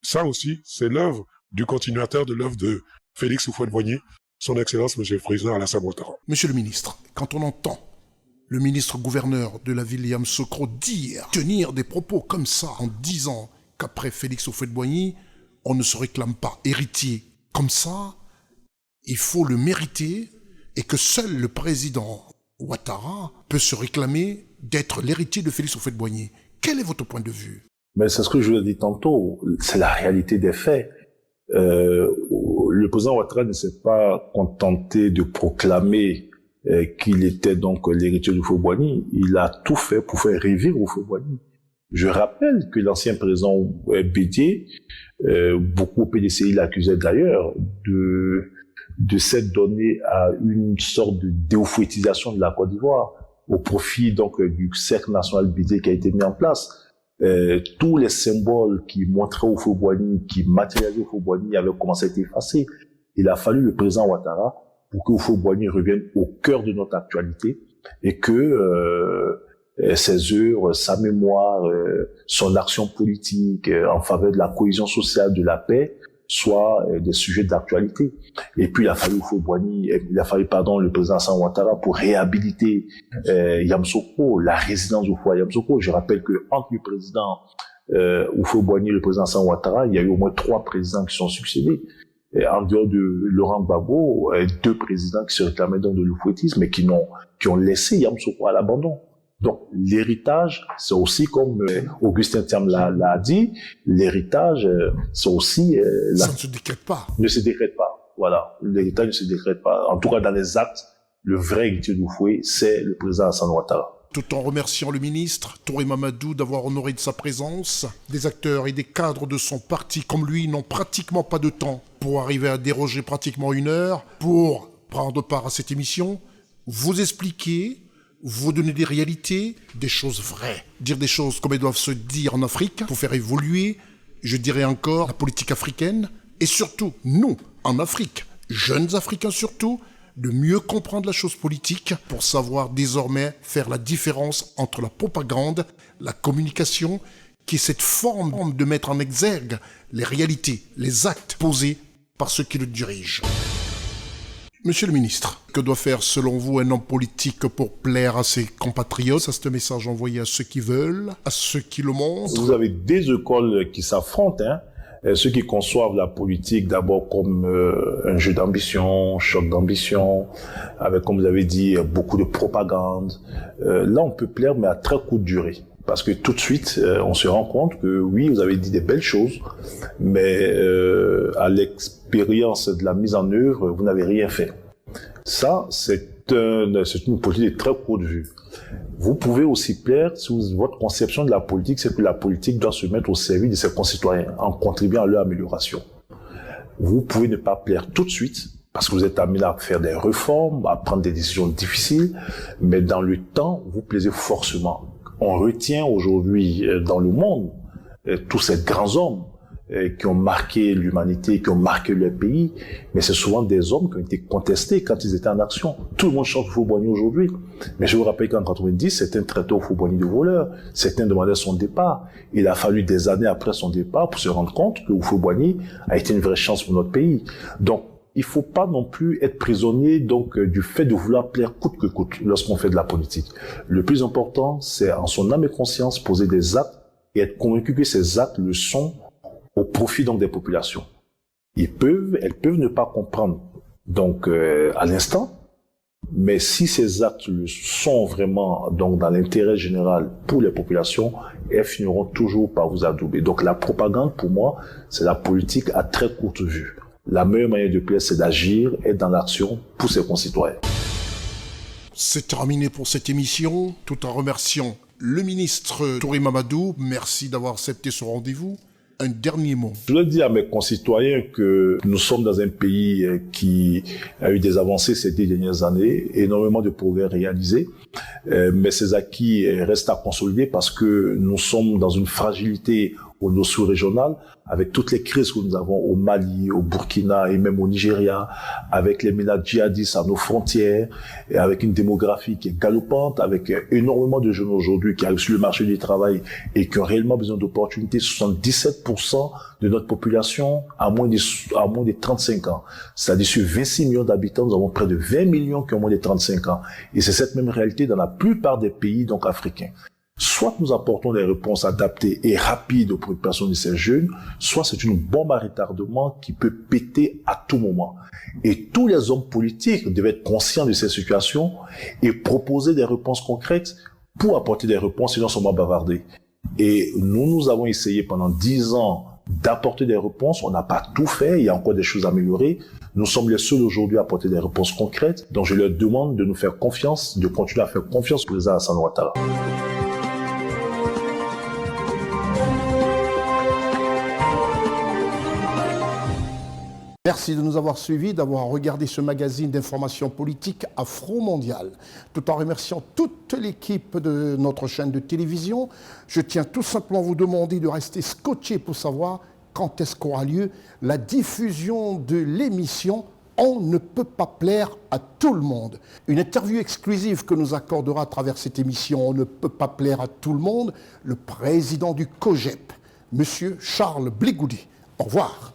Ça aussi, c'est l'œuvre du continuateur de l'œuvre de Félix Houphouët-Boigny, son Excellence, Monsieur le Président Alassane Ouattara.
Monsieur le ministre, quand on entend le ministre-gouverneur de la ville de Yamoussoukro tenir des propos comme ça en disant qu'après Félix Houphouët-Boigny, on ne se réclame pas héritier comme ça, il faut le mériter et que seul le président Ouattara peut se réclamer d'être l'héritier de Félix Houphouët-Boigny. Quel est votre point de vue?
Mais c'est ce que je vous ai dit tantôt, c'est la réalité des faits. Le président Ouattara ne s'est pas contenté de proclamer qu'il était donc l'héritier de Houphouët-Boigny. Il a tout fait pour faire revivre Houphouët-Boigny. Je rappelle que l'ancien président Bédié, beaucoup au PDCI l'accusaient d'ailleurs de s'être donné à une sorte de déoufouétisation de la Côte d'Ivoire au profit donc du cercle national Bédié qui a été mis en place. Tous les symboles qui montraient Houphouët-Boigny, qui matérialisaient Houphouët-Boigny avaient commencé à être effacés. Il a fallu le président Ouattara pour que Houphouët-Boigny revienne au cœur de notre actualité et que ses œuvres, sa mémoire, son action politique en faveur de la cohésion sociale, de la paix, soient des sujets d'actualité. Et puis il a fallu le président Alassane Ouattara pour réhabiliter Yamoussoukro, la résidence d'Houphouët à Yamoussoukro. Je rappelle que entre le président Houphouët-Boigny et le président Alassane Ouattara, il y a eu au moins 3 présidents qui sont succédés. Et en dehors de Laurent Gbagbo, 2 présidents qui se réclamaient donc de l'oufouettisme, mais qui ont laissé Yamoussoukro à l'abandon. Donc, l'héritage, c'est aussi, comme Augustin Thiam l'a dit, l'héritage, c'est aussi...
ça ne se décrète pas.
Ne se décrète pas. Voilà. L'héritage ne se décrète pas. En tout cas, dans les actes, le vrai héritier d'Houphouët, c'est le président Alassane Ouattara.
Tout en remerciant le ministre, Touré Mamadou, d'avoir honoré de sa présence, des acteurs et des cadres de son parti comme lui n'ont pratiquement pas de temps pour arriver à déroger pratiquement 1 heure pour prendre part à cette émission, vous expliquer, vous donner des réalités, des choses vraies. Dire des choses comme elles doivent se dire en Afrique pour faire évoluer, je dirais encore, la politique africaine. Et surtout, nous, en Afrique, jeunes Africains surtout, de mieux comprendre la chose politique pour savoir désormais faire la différence entre la propagande, la communication, qui est cette forme de mettre en exergue les réalités, les actes posés par ceux qui le dirigent. Monsieur le ministre, que doit faire selon vous un homme politique pour plaire à ses compatriotes? C'est un message envoyé à ceux qui veulent, à ceux qui le montrent.
Vous avez des écoles qui s'affrontent, ceux qui conçoivent la politique d'abord comme un jeu d'ambition, choc d'ambition, avec, comme vous avez dit, beaucoup de propagande. Là, on peut plaire, mais à très courte durée. Parce que tout de suite, on se rend compte que oui, vous avez dit des belles choses, mais à l'expérience de la mise en œuvre, vous n'avez rien fait. Ça, c'est une politique de très courte vue. Vous pouvez aussi plaire si votre conception de la politique, c'est que la politique doit se mettre au service de ses concitoyens en contribuant à leur amélioration. Vous pouvez ne pas plaire tout de suite parce que vous êtes amené à faire des réformes, à prendre des décisions difficiles, mais dans le temps, vous plaisez forcément. On retient aujourd'hui dans le monde tous ces grands hommes qui ont marqué l'humanité, qui ont marqué le pays, mais c'est souvent des hommes qui ont été contestés quand ils étaient en action. Tout le monde chante Houphouët-Boigny aujourd'hui, mais je vous rappelle qu'en 90, certains traitaient Houphouët-Boigny de voleur, certains demandaient son départ. Il a fallu des années après son départ pour se rendre compte que Houphouët-Boigny a été une vraie chance pour notre pays. Donc, il faut pas non plus être prisonnier du fait de vouloir plaire coûte que coûte lorsqu'on fait de la politique. Le plus important, c'est en son âme et conscience poser des actes et être convaincu que ces actes le sont au profit des populations. Elles peuvent ne pas comprendre à l'instant, mais si ces actes le sont vraiment dans l'intérêt général pour les populations, elles finiront toujours par vous adouber. Donc la propagande, pour moi, c'est la politique à très courte vue. La meilleure manière de plaire, c'est d'agir, être dans l'action pour ses concitoyens.
C'est terminé pour cette émission, tout en remerciant le ministre Touré Mamadou. Merci d'avoir accepté ce rendez-vous. Un dernier mot.
Je veux dire à mes concitoyens que nous sommes dans un pays qui a eu des avancées ces 10 dernières années, énormément de progrès réalisés, mais ces acquis restent à consolider parce que nous sommes dans une fragilité au niveau sous-régional, avec toutes les crises que nous avons au Mali, au Burkina et même au Nigeria, avec les menaces djihadistes à nos frontières, et avec une démographie qui est galopante, avec énormément de jeunes aujourd'hui qui arrivent sur le marché du travail et qui ont réellement besoin d'opportunités. 77% de notre population a moins de 35 ans. C'est-à-dire sur 26 millions d'habitants, nous avons près de 20 millions qui ont moins de 35 ans. Et c'est cette même réalité dans la plupart des pays africains. Soit nous apportons des réponses adaptées et rapides aux préoccupations de ces jeunes, soit c'est une bombe à retardement qui peut péter à tout moment. Et tous les hommes politiques devaient être conscients de ces situations et proposer des réponses concrètes pour apporter des réponses et non seulement bavarder. Et nous avons essayé pendant 10 ans d'apporter des réponses. On n'a pas tout fait, il y a encore des choses à améliorer. Nous sommes les seuls aujourd'hui à apporter des réponses concrètes. Donc je leur demande de nous faire confiance, de continuer à faire confiance au président Alassane Ouattara.
Merci de nous avoir suivis, d'avoir regardé ce magazine d'information politique Afro-Mondial. Tout en remerciant toute l'équipe de notre chaîne de télévision, je tiens tout simplement à vous demander de rester scotché pour savoir quand est-ce qu'aura lieu la diffusion de l'émission On ne peut pas plaire à tout le monde. Une interview exclusive que nous accordera à travers cette émission On ne peut pas plaire à tout le monde, le président du COJEP, M. Charles Bligoudi. Au revoir.